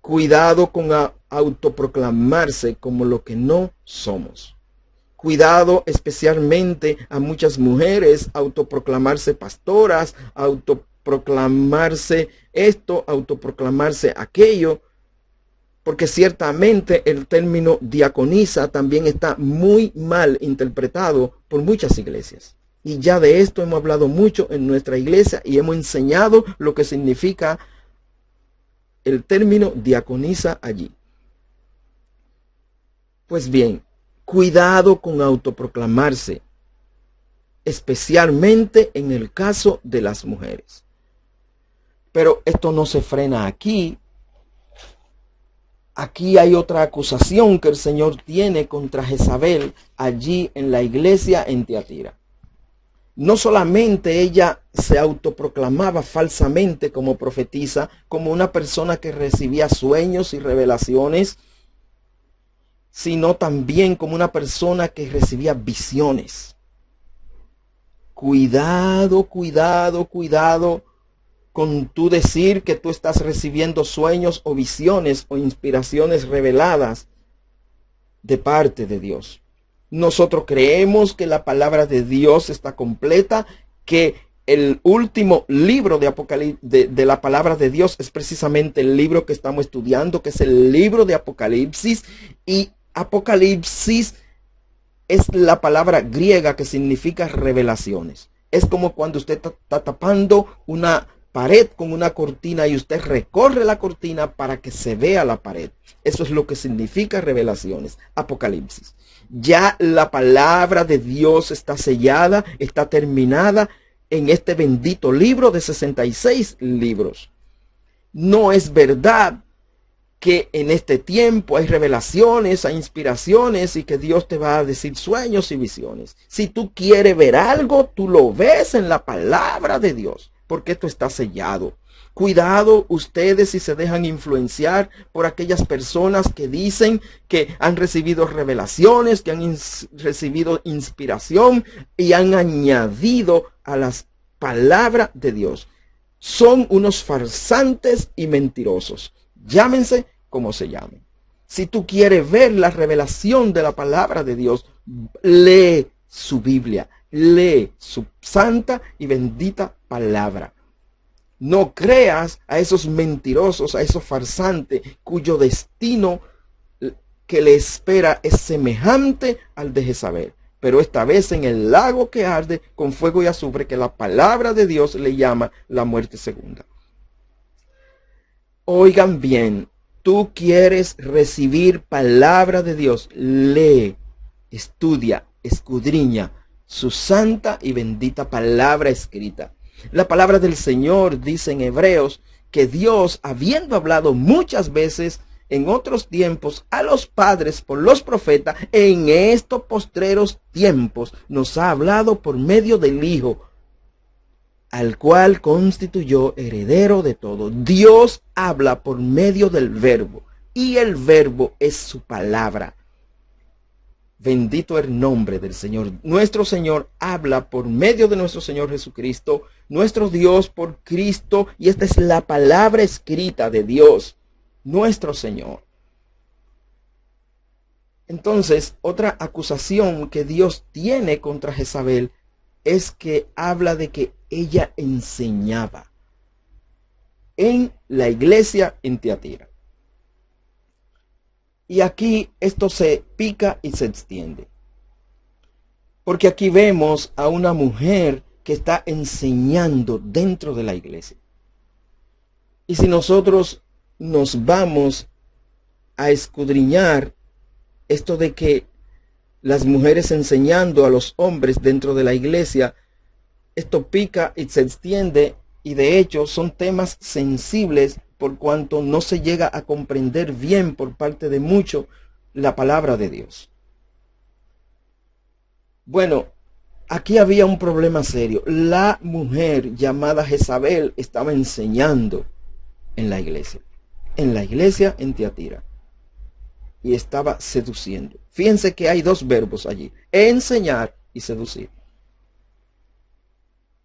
Cuidado con autoproclamarse como lo que no somos. Cuidado especialmente a muchas mujeres autoproclamarse pastoras, autoproclamarse esto, autoproclamarse aquello, porque ciertamente el término diaconisa también está muy mal interpretado por muchas iglesias. Y ya de esto hemos hablado mucho en nuestra iglesia y hemos enseñado lo que significa el término diaconisa allí. Pues bien, cuidado con autoproclamarse, especialmente en el caso de las mujeres. Pero esto no se frena aquí. Aquí hay otra acusación que el Señor tiene contra Jezabel allí en la iglesia en Tiatira. No solamente ella se autoproclamaba falsamente como profetisa, como una persona que recibía sueños y revelaciones, sino también como una persona que recibía visiones. Cuidado, cuidado, cuidado con tú decir que tú estás recibiendo sueños o visiones o inspiraciones reveladas de parte de Dios. Nosotros creemos que la palabra de Dios está completa, que el último libro de Apocalipsis, de la palabra de Dios es precisamente el libro que estamos estudiando, que es el libro de Apocalipsis. Y Apocalipsis es la palabra griega que significa revelaciones. Es como cuando usted está tapando una pared con una cortina y usted recorre la cortina para que se vea la pared. Eso es lo que significa revelaciones, Apocalipsis. Ya la palabra de Dios está sellada, está terminada en este bendito libro de 66 libros. No es verdad que en este tiempo hay revelaciones, hay inspiraciones y que Dios te va a decir sueños y visiones. Si tú quieres ver algo, tú lo ves en la palabra de Dios, porque esto está sellado. Cuidado ustedes si se dejan influenciar por aquellas personas que dicen que han recibido revelaciones, que han recibido inspiración y han añadido a las palabras de Dios. Son unos farsantes y mentirosos. Llámense como se llamen. Si tú quieres ver la revelación de la palabra de Dios, lee su Biblia, lee su santa y bendita palabra. No creas a esos mentirosos, a esos farsantes, cuyo destino que le espera es semejante al de Jezabel, pero esta vez en el lago que arde con fuego y azufre, que la palabra de Dios le llama la muerte segunda. Oigan bien, tú quieres recibir palabra de Dios, lee, estudia, escudriña su santa y bendita palabra escrita. La palabra del Señor dice en Hebreos que Dios, habiendo hablado muchas veces en otros tiempos a los padres por los profetas, en estos postreros tiempos nos ha hablado por medio del Hijo, al cual constituyó heredero de todo. Dios habla por medio del verbo y el verbo es su palabra. Bendito el nombre del Señor. Nuestro Señor habla por medio de nuestro Señor Jesucristo, nuestro Dios por Cristo, y esta es la palabra escrita de Dios, nuestro Señor. Entonces, otra acusación que Dios tiene contra Jezabel es que habla de que ella enseñaba en la iglesia en Tiatira. Y aquí esto se pica y se extiende. Porque aquí vemos a una mujer que está enseñando dentro de la iglesia. Y si nosotros nos vamos a escudriñar esto de que las mujeres enseñando a los hombres dentro de la iglesia, esto pica y se extiende, y de hecho son temas sensibles por cuanto no se llega a comprender bien por parte de muchos la palabra de Dios. Bueno, aquí había un problema serio. La mujer llamada Jezabel estaba enseñando en la iglesia en Tiatira, y estaba seduciendo. Fíjense que hay dos verbos allí: enseñar y seducir.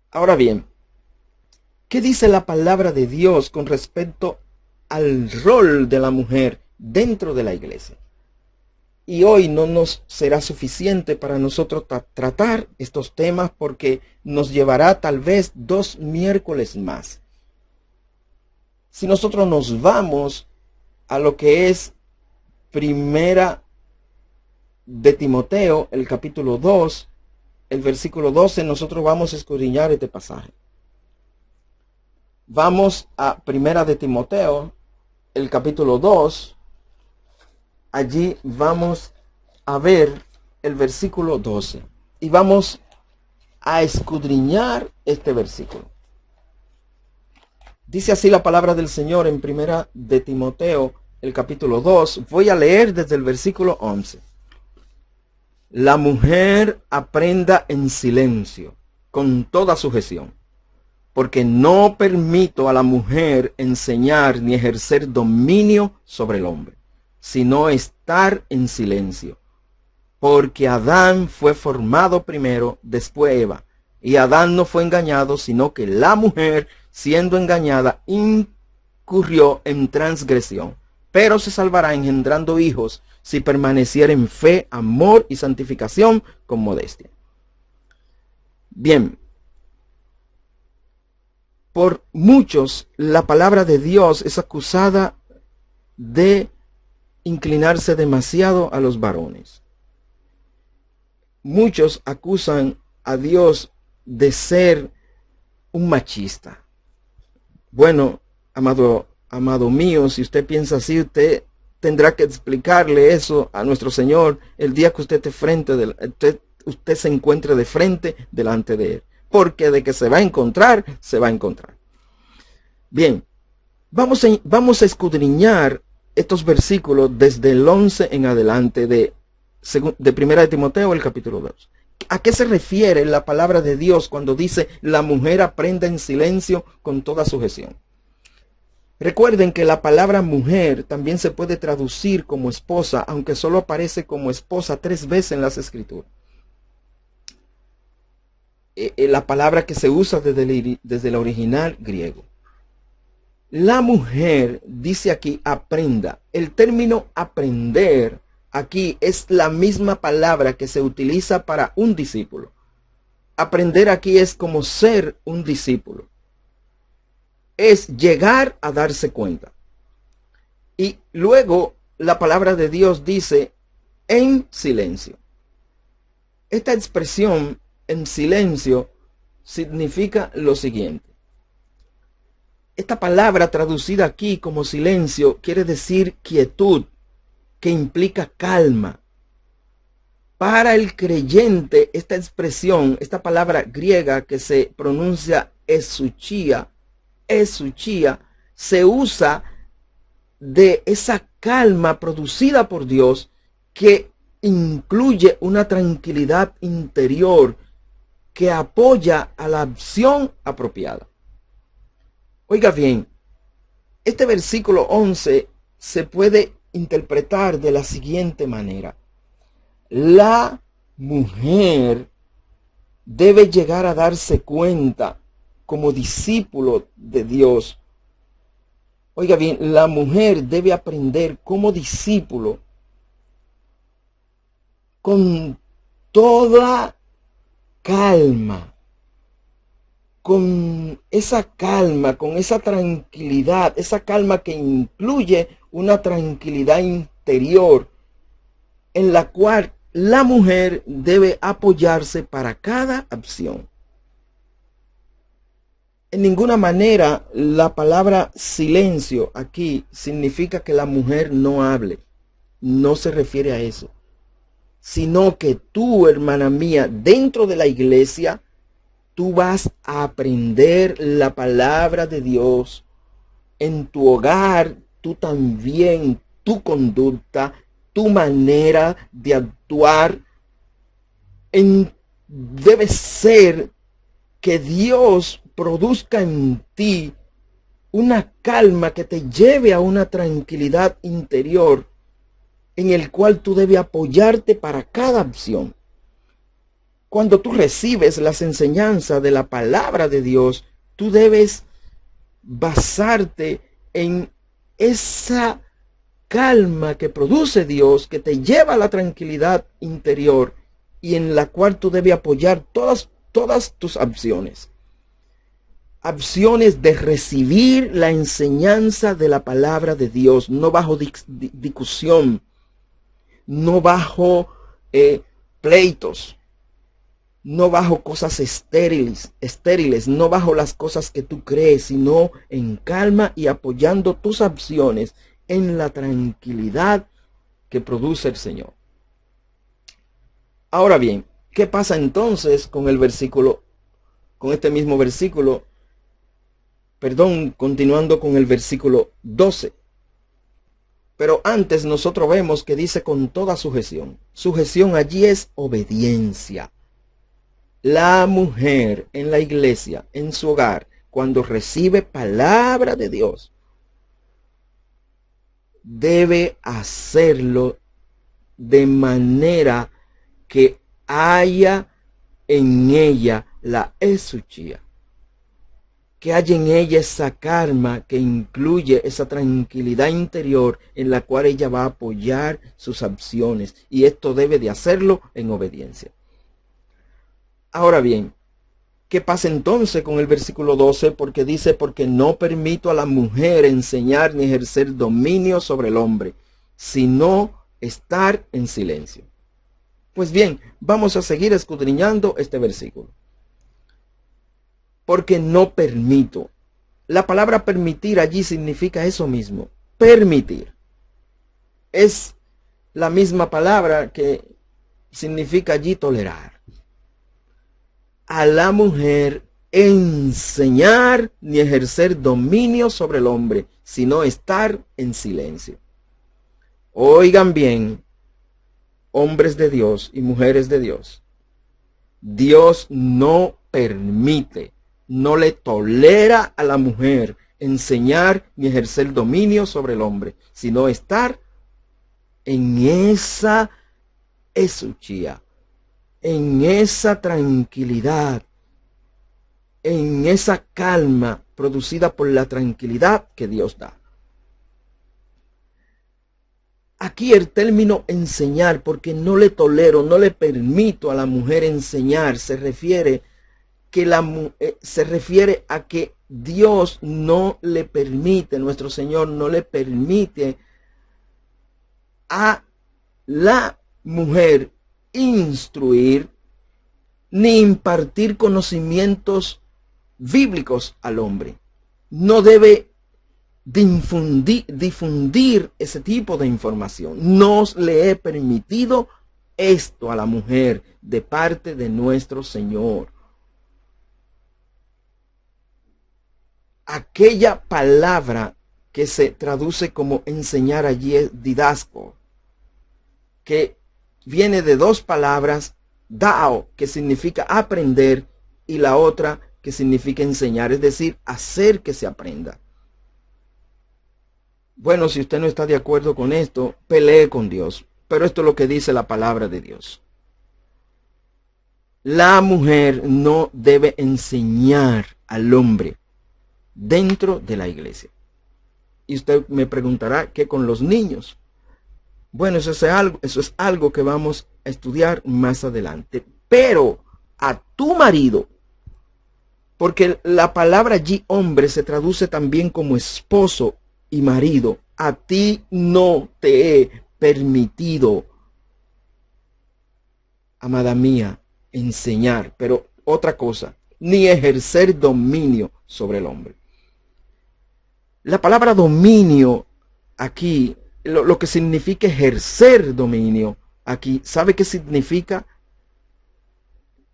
Ahora bien, ¿qué dice la palabra de Dios con respecto al rol de la mujer dentro de la iglesia? Y hoy no nos será suficiente para nosotros tratar estos temas, porque nos llevará tal vez 2 miércoles más. Si nosotros nos vamos a lo que es Primera de Timoteo, el capítulo 2, el versículo 12, nosotros vamos a escudriñar este pasaje. Vamos a Primera de Timoteo, el capítulo 2. Allí vamos a ver el versículo 12. Y vamos a escudriñar este versículo. Dice así la palabra del Señor en Primera de Timoteo, el capítulo 2. Voy a leer desde el versículo 11. La mujer aprenda en silencio, con toda sujeción, porque no permito a la mujer enseñar ni ejercer dominio sobre el hombre, sino estar en silencio. Porque Adán fue formado primero, después Eva, y Adán no fue engañado, sino que la mujer, siendo engañada, incurrió en transgresión, pero se salvará engendrando hijos si permaneciera en fe, amor y santificación con modestia. Bien, por muchos la palabra de Dios es acusada de inclinarse demasiado a los varones. Muchos acusan a Dios de ser un machista. Bueno, amado mío, si usted piensa así, usted tendrá que explicarle eso a nuestro Señor el día que usted usted se encuentre de frente delante de Él. Porque de que se va a encontrar, se va a encontrar. Bien, vamos a escudriñar estos versículos desde el 11 en adelante de Primera de Timoteo, el capítulo 2. ¿A qué se refiere la palabra de Dios cuando dice la mujer aprenda en silencio con toda sujeción? Recuerden que la palabra mujer también se puede traducir como esposa, aunque solo aparece como esposa 3 veces en las Escrituras. La palabra que se usa desde el original griego. La mujer dice aquí aprenda. El término aprender aquí es la misma palabra que se utiliza para un discípulo. Aprender aquí es como ser un discípulo. Es llegar a darse cuenta. Y luego la palabra de Dios dice en silencio. Esta expresión en silencio significa lo siguiente. Esta palabra traducida aquí como silencio quiere decir quietud, que implica calma. Para el creyente, esta expresión, esta palabra griega que se pronuncia esuchia, se usa de esa calma producida por Dios que incluye una tranquilidad interior que apoya a la acción apropiada. Oiga bien, este versículo 11 se puede interpretar de la siguiente manera. la mujer debe llegar a darse cuenta como discípulo de Dios. Oiga bien, la mujer debe aprender como discípulo con toda calma, con esa tranquilidad, esa calma que incluye una tranquilidad interior en la cual la mujer debe apoyarse para cada acción. En ninguna manera la palabra silencio aquí significa que la mujer no hable. No se refiere a eso. Sino que tú, hermana mía, dentro de la iglesia, tú vas a aprender la palabra de Dios. En tu hogar, tú también, tu conducta, tu manera de actuar, debe ser que Dios produzca en ti una calma que te lleve a una tranquilidad interior en el cual tú debes apoyarte para cada acción. Cuando tú recibes las enseñanzas de la palabra de Dios, tú debes basarte en esa calma que produce Dios, que te lleva a la tranquilidad interior y en la cual tú debes apoyar todas tus acciones. Acciones de recibir la enseñanza de la palabra de Dios, no bajo discusión, no bajo pleitos, no bajo cosas estériles, no bajo las cosas que tú crees, sino en calma y apoyando tus acciones en la tranquilidad que produce el Señor. Ahora bien, ¿qué pasa entonces con este mismo versículo? Continuando con el versículo 12. Pero antes nosotros vemos que dice con toda sujeción. Sujeción allí es obediencia. La mujer en la iglesia, en su hogar, cuando recibe palabra de Dios, debe hacerlo de manera que haya en ella la esuchía, que haya en ella esa calma que incluye esa tranquilidad interior en la cual ella va a apoyar sus acciones, y esto debe de hacerlo en obediencia. Ahora bien, ¿qué pasa entonces con el versículo 12? Porque dice, porque no permito a la mujer enseñar ni ejercer dominio sobre el hombre, sino estar en silencio. Pues bien, vamos a seguir escudriñando este versículo. Porque no permito. La palabra permitir allí significa eso mismo, permitir. Es la misma palabra que significa allí tolerar. A la mujer enseñar ni ejercer dominio sobre el hombre, sino estar en silencio. Oigan bien, hombres de Dios y mujeres de Dios. Dios no permite, no le tolera a la mujer enseñar ni ejercer dominio sobre el hombre, sino estar en esa esuchía, en esa tranquilidad, en esa calma producida por la tranquilidad que Dios da. Aquí el término enseñar, porque no le tolero, no le permito a la mujer enseñar, se refiere a que Dios no le permite, nuestro Señor no le permite a la mujer instruir ni impartir conocimientos bíblicos al hombre. No debe difundir ese tipo de información. No le he permitido esto a la mujer de parte de nuestro Señor. Aquella palabra que se traduce como enseñar allí es didasco, que viene de dos palabras, dao, que significa aprender, y la otra que significa enseñar, es decir, hacer que se aprenda. Bueno, si usted no está de acuerdo con esto, pelee con Dios, Pero esto es lo que dice la palabra de Dios. La mujer no debe enseñar al hombre dentro de la iglesia. Y usted me preguntará, ¿qué con los niños? Bueno, eso es algo que vamos a estudiar más adelante. Pero a tu marido, porque la palabra allí hombre se traduce también como esposo y marido, a ti no te he permitido, amada mía, enseñar, pero otra cosa, ni ejercer dominio sobre el hombre. La palabra dominio aquí, lo que significa ejercer dominio aquí, ¿sabe qué significa?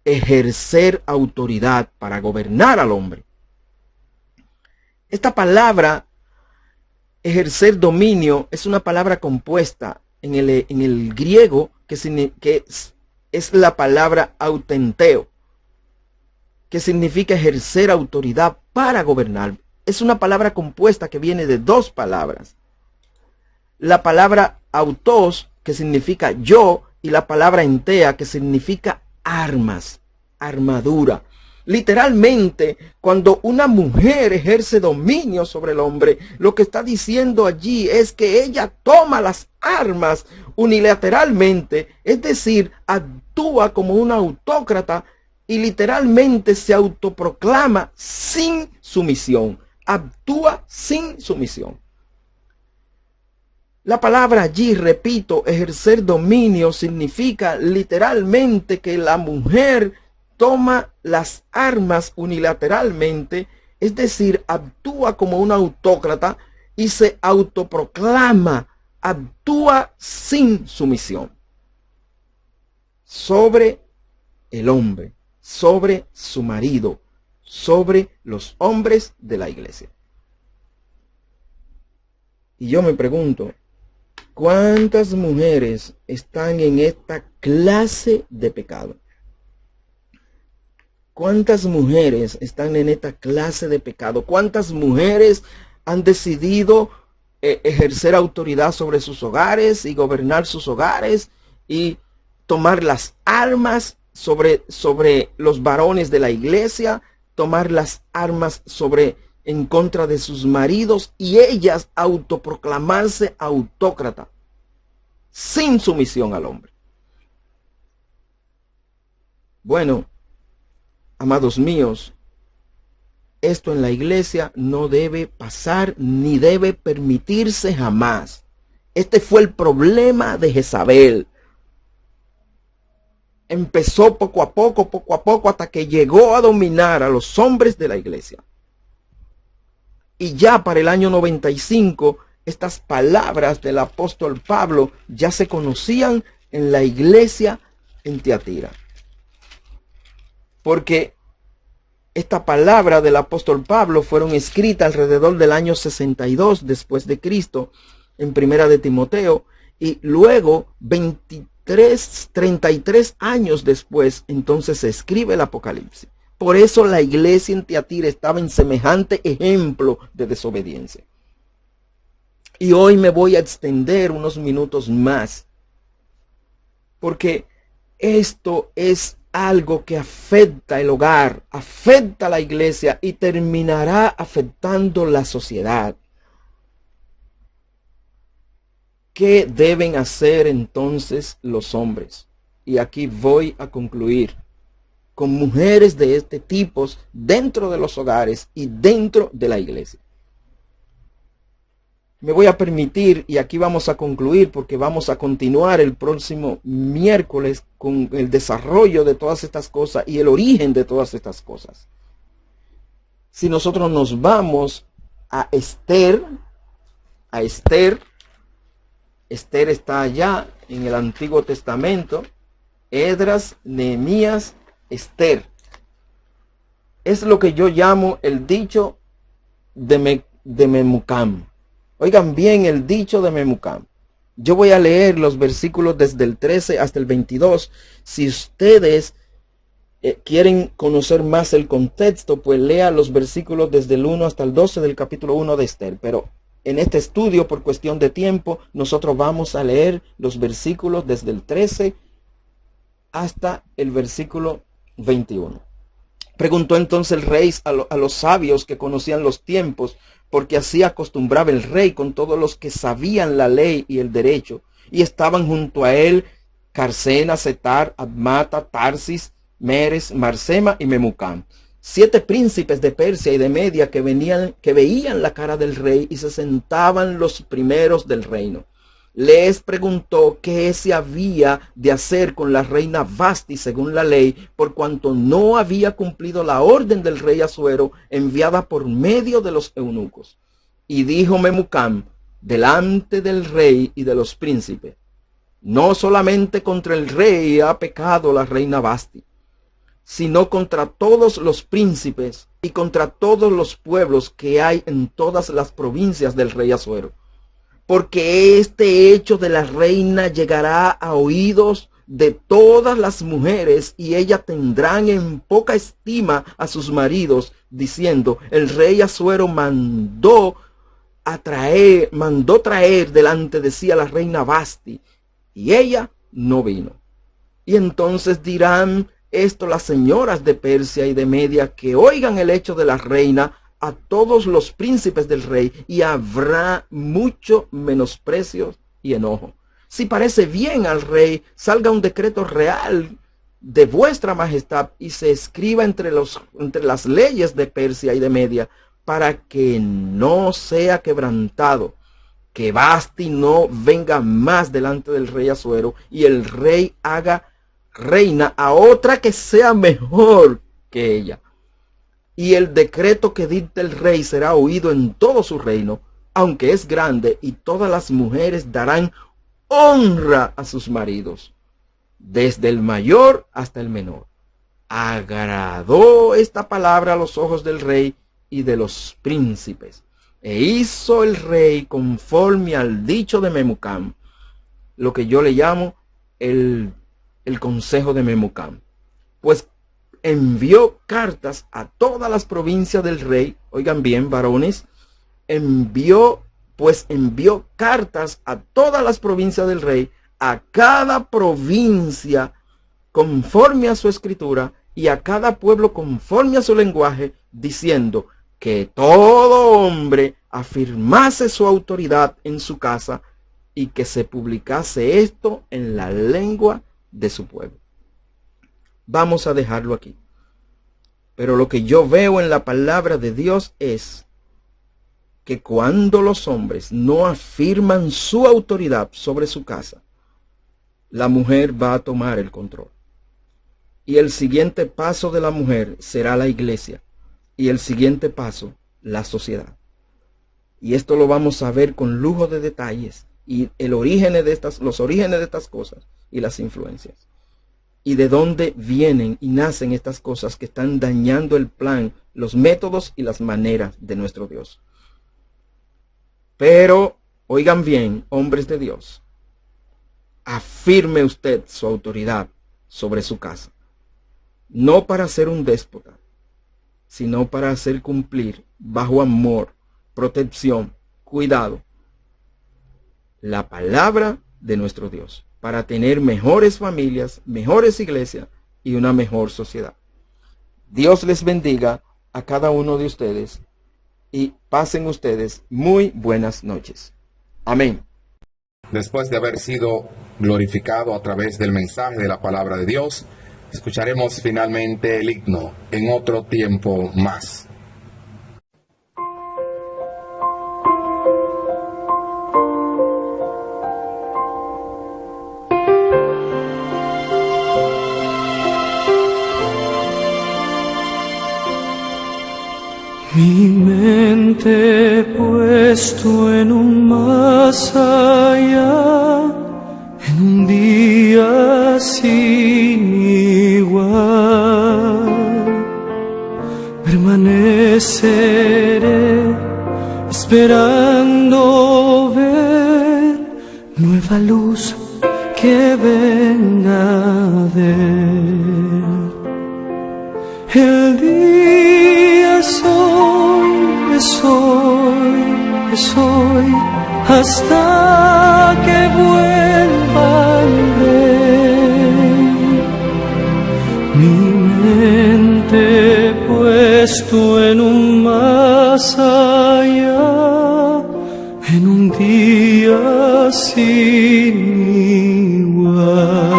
Ejercer autoridad para gobernar al hombre. Esta palabra, ejercer dominio, es una palabra compuesta en el griego que es la palabra autenteo, que significa ejercer autoridad para gobernar. Es una palabra compuesta que viene de dos palabras. La palabra autos, que significa yo, y la palabra entea, que significa armas, armadura. Literalmente, cuando una mujer ejerce dominio sobre el hombre, lo que está diciendo allí es que ella toma las armas unilateralmente, es decir, actúa como una autócrata y literalmente se autoproclama sin sumisión. Actúa sin sumisión. La palabra allí, repito, ejercer dominio significa literalmente que la mujer toma las armas unilateralmente, es decir, actúa como una autócrata y se autoproclama, actúa sin sumisión sobre el hombre, sobre su marido, sobre los hombres de la iglesia. Y yo me pregunto, ¿cuántas mujeres están en esta clase de pecado? ¿Cuántas mujeres están en esta clase de pecado? ¿Cuántas mujeres han decidido ejercer autoridad sobre sus hogares y gobernar sus hogares y tomar las armas sobre los varones de la iglesia, tomar las armas en contra de sus maridos y ellas autoproclamarse autócrata, sin sumisión al hombre? Bueno, amados míos, esto en la iglesia no debe pasar ni debe permitirse jamás. Este fue el problema de Jezabel. Empezó poco a poco, hasta que llegó a dominar a los hombres de la iglesia. Y ya para el año 95, estas palabras del apóstol Pablo ya se conocían en la iglesia en Tiatira. Porque esta palabra del apóstol Pablo fueron escritas alrededor del año 62 después de Cristo en Primera de Timoteo, y luego 33 años después entonces se escribe el Apocalipsis. Por eso la iglesia en Tiatira estaba en semejante ejemplo de desobediencia. Y hoy me voy a extender unos minutos más, porque esto es algo que afecta el hogar, afecta a la iglesia y terminará afectando la sociedad. ¿Qué deben hacer entonces los hombres? Y aquí voy a concluir. Con mujeres de este tipo dentro de los hogares y dentro de la iglesia. Me voy a permitir, y aquí vamos a concluir porque vamos a continuar el próximo miércoles con el desarrollo de todas estas cosas y el origen de todas estas cosas. Si nosotros nos vamos a Esther está allá en el Antiguo Testamento, Esdras, Nehemías, Esther. Es lo que yo llamo el dicho de Memucán. Oigan bien el dicho de Memucán. Yo voy a leer los versículos desde el 13 hasta el 22. Si ustedes quieren conocer más el contexto, pues lea los versículos desde el 1 hasta el 12 del capítulo 1 de Esther. Pero En este estudio, por cuestión de tiempo, nosotros vamos a leer los versículos desde el 13 hasta el versículo 21. Preguntó entonces el rey a los sabios que conocían los tiempos, porque así acostumbraba el rey con todos los que sabían la ley y el derecho, y estaban junto a él Carsena, Setar, Admata, Tarsis, Meres, Marsema y Memucán, 7 príncipes de Persia y de Media que veían la cara del rey y se sentaban los primeros del reino. Les preguntó qué se había de hacer con la reina Vasti según la ley, por cuanto no había cumplido la orden del rey Asuero enviada por medio de los eunucos. Y dijo Memucán delante del rey y de los príncipes: no solamente contra el rey ha pecado la reina Vasti, sino contra todos los príncipes y contra todos los pueblos que hay en todas las provincias del rey Asuero. Porque este hecho de la reina llegará a oídos de todas las mujeres, y ellas tendrán en poca estima a sus maridos, diciendo: el rey Asuero mandó traer delante de sí a la reina Vasti, y ella no vino. Y entonces dirán esto las señoras de Persia y de Media, que oigan el hecho de la reina a todos los príncipes del rey, y habrá mucho menosprecio y enojo. Si parece bien al rey, salga un decreto real de vuestra majestad y se escriba entre las leyes de Persia y de Media, para que no sea quebrantado, que Vasti no venga más delante del rey Asuero, y el rey haga reina a otra que sea mejor que ella. Y el decreto que dicte el rey será oído en todo su reino, aunque es grande, y todas las mujeres darán honra a sus maridos, desde el mayor hasta el menor. Agradó esta palabra a los ojos del rey y de los príncipes, e hizo el rey conforme al dicho de Memucán, lo que yo le llamo el consejo de Memucán, pues envió cartas a todas las provincias del rey. Oigan bien, varones, envió cartas a todas las provincias del rey, a cada provincia conforme a su escritura, y a cada pueblo conforme a su lenguaje, diciendo que todo hombre afirmase su autoridad en su casa, y que se publicase esto en la lengua de su pueblo. Vamos a dejarlo aquí. Pero lo que yo veo en la palabra de Dios es que cuando los hombres no afirman su autoridad sobre su casa, la mujer va a tomar el control. Y el siguiente paso de la mujer será la iglesia, y el siguiente paso, la sociedad. Y esto lo vamos a ver con lujo de detalles, y los orígenes de estas cosas y las influencias. Y de dónde vienen y nacen estas cosas que están dañando el plan, los métodos y las maneras de nuestro Dios. Pero, oigan bien, hombres de Dios, afirme usted su autoridad sobre su casa. No para ser un déspota, sino para hacer cumplir, bajo amor, protección, cuidado, la palabra de nuestro Dios, para tener mejores familias, mejores iglesias y una mejor sociedad. Dios les bendiga a cada uno de ustedes y pasen ustedes muy buenas noches. Amén. Después de haber sido glorificado a través del mensaje de la palabra de Dios, escucharemos finalmente el himno En otro tiempo más. Mi mente puesto en un más allá, en un día sin igual, permaneceré esperando ver nueva luz que venga de él. El día es hoy, es hoy, soy hasta que vuelva el Rey. Mi mente puesto en un más allá, en un día sin igual.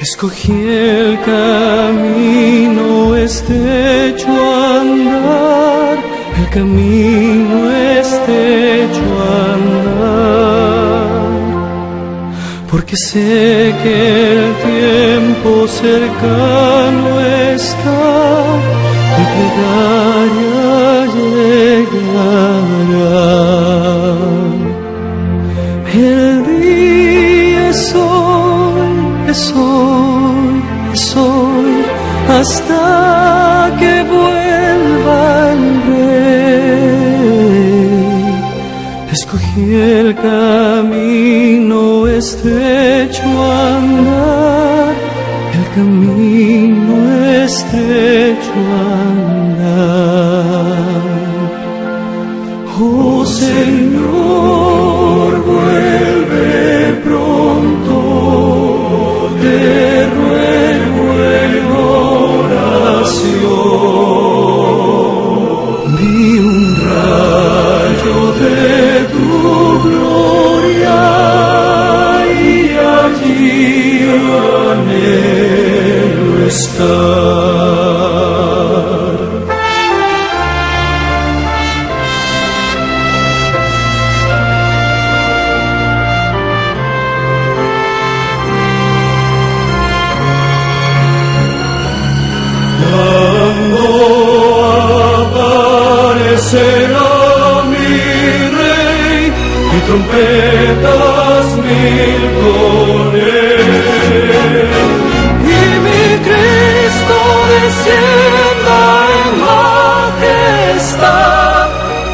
Escogí el camino estrecho a andar, el camino estrecho a andar, porque sé que el tiempo cercano está, mi plegaria llegará. El día es hoy, es hoy, es hoy, hasta que vuelva el Rey. Escogí el camino estrecho a andar, el camino estrecho a andar. Oh Señor, vuelve pronto, te ruego en oración. Vi un rayo de tu gloria y allí anhelo estar. Cuando aparecerá mi Rey y trompetas mil con él, y mi Cristo descienda en majestad,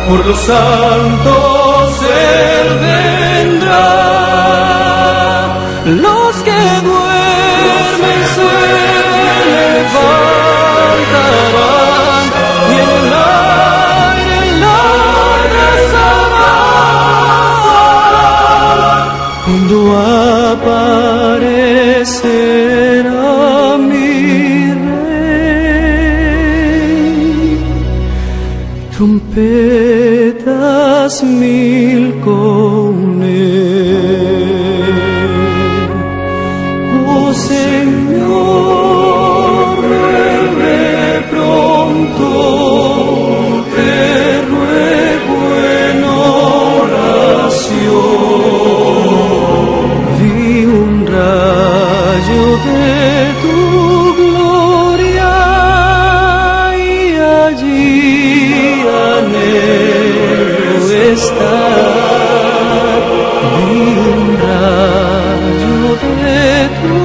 por los santos Él vendrá. Los que duermen se levantarán y en el aire largas habrán, cuando aparecerá mi Rey, trompetas mil con él. Oh Señor, vuelve pronto, te ruego en oración. Vi un rayo de tu gloria y allí anhelo estar. Vi un rayo de tu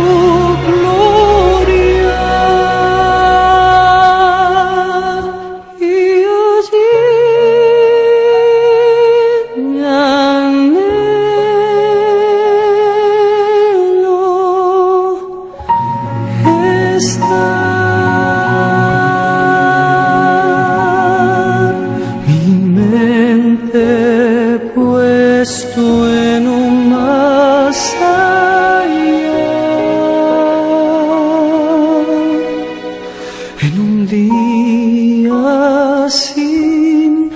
gloria y allí anhelo estar. Mi mente puesto en un más allá, en un día sin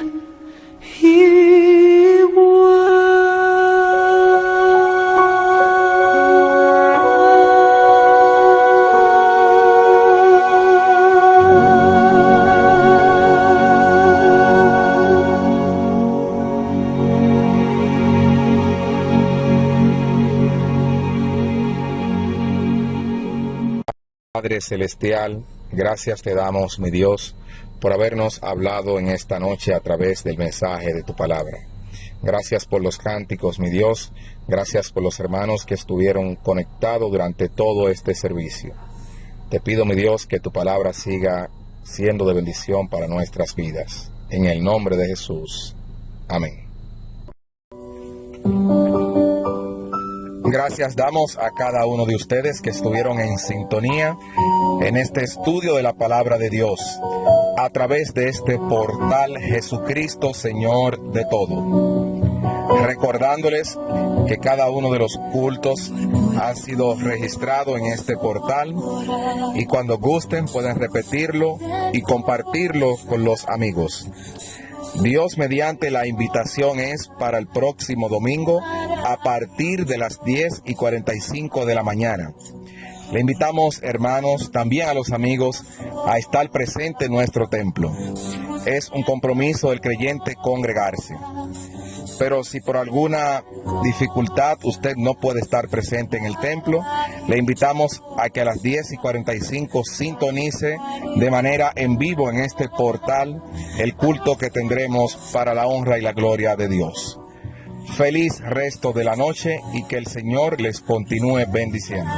Padre Celestial, gracias te damos, mi Dios, por habernos hablado en esta noche a través del mensaje de tu palabra. Gracias por los cánticos, mi Dios. Gracias por los hermanos que estuvieron conectados durante todo este servicio. Te pido, mi Dios, que tu palabra siga siendo de bendición para nuestras vidas. En el nombre de Jesús. Amén. Gracias damos a cada uno de ustedes que estuvieron en sintonía en este estudio de la palabra de Dios. a través de este portal Jesucristo Señor de todo. Recordándoles que cada uno de los cultos ha sido registrado en este portal y cuando gusten pueden repetirlo y compartirlo con los amigos. Dios mediante, la invitación es para el próximo domingo a partir de las 10:45 de la mañana. Le invitamos, hermanos, también a los amigos a estar presente en nuestro templo. Es un compromiso del creyente congregarse. Pero si por alguna dificultad usted no puede estar presente en el templo, le invitamos a que a las 10:45 sintonice de manera en vivo en este portal el culto que tendremos para la honra y la gloria de Dios. Feliz resto de la noche y que el Señor les continúe bendiciendo.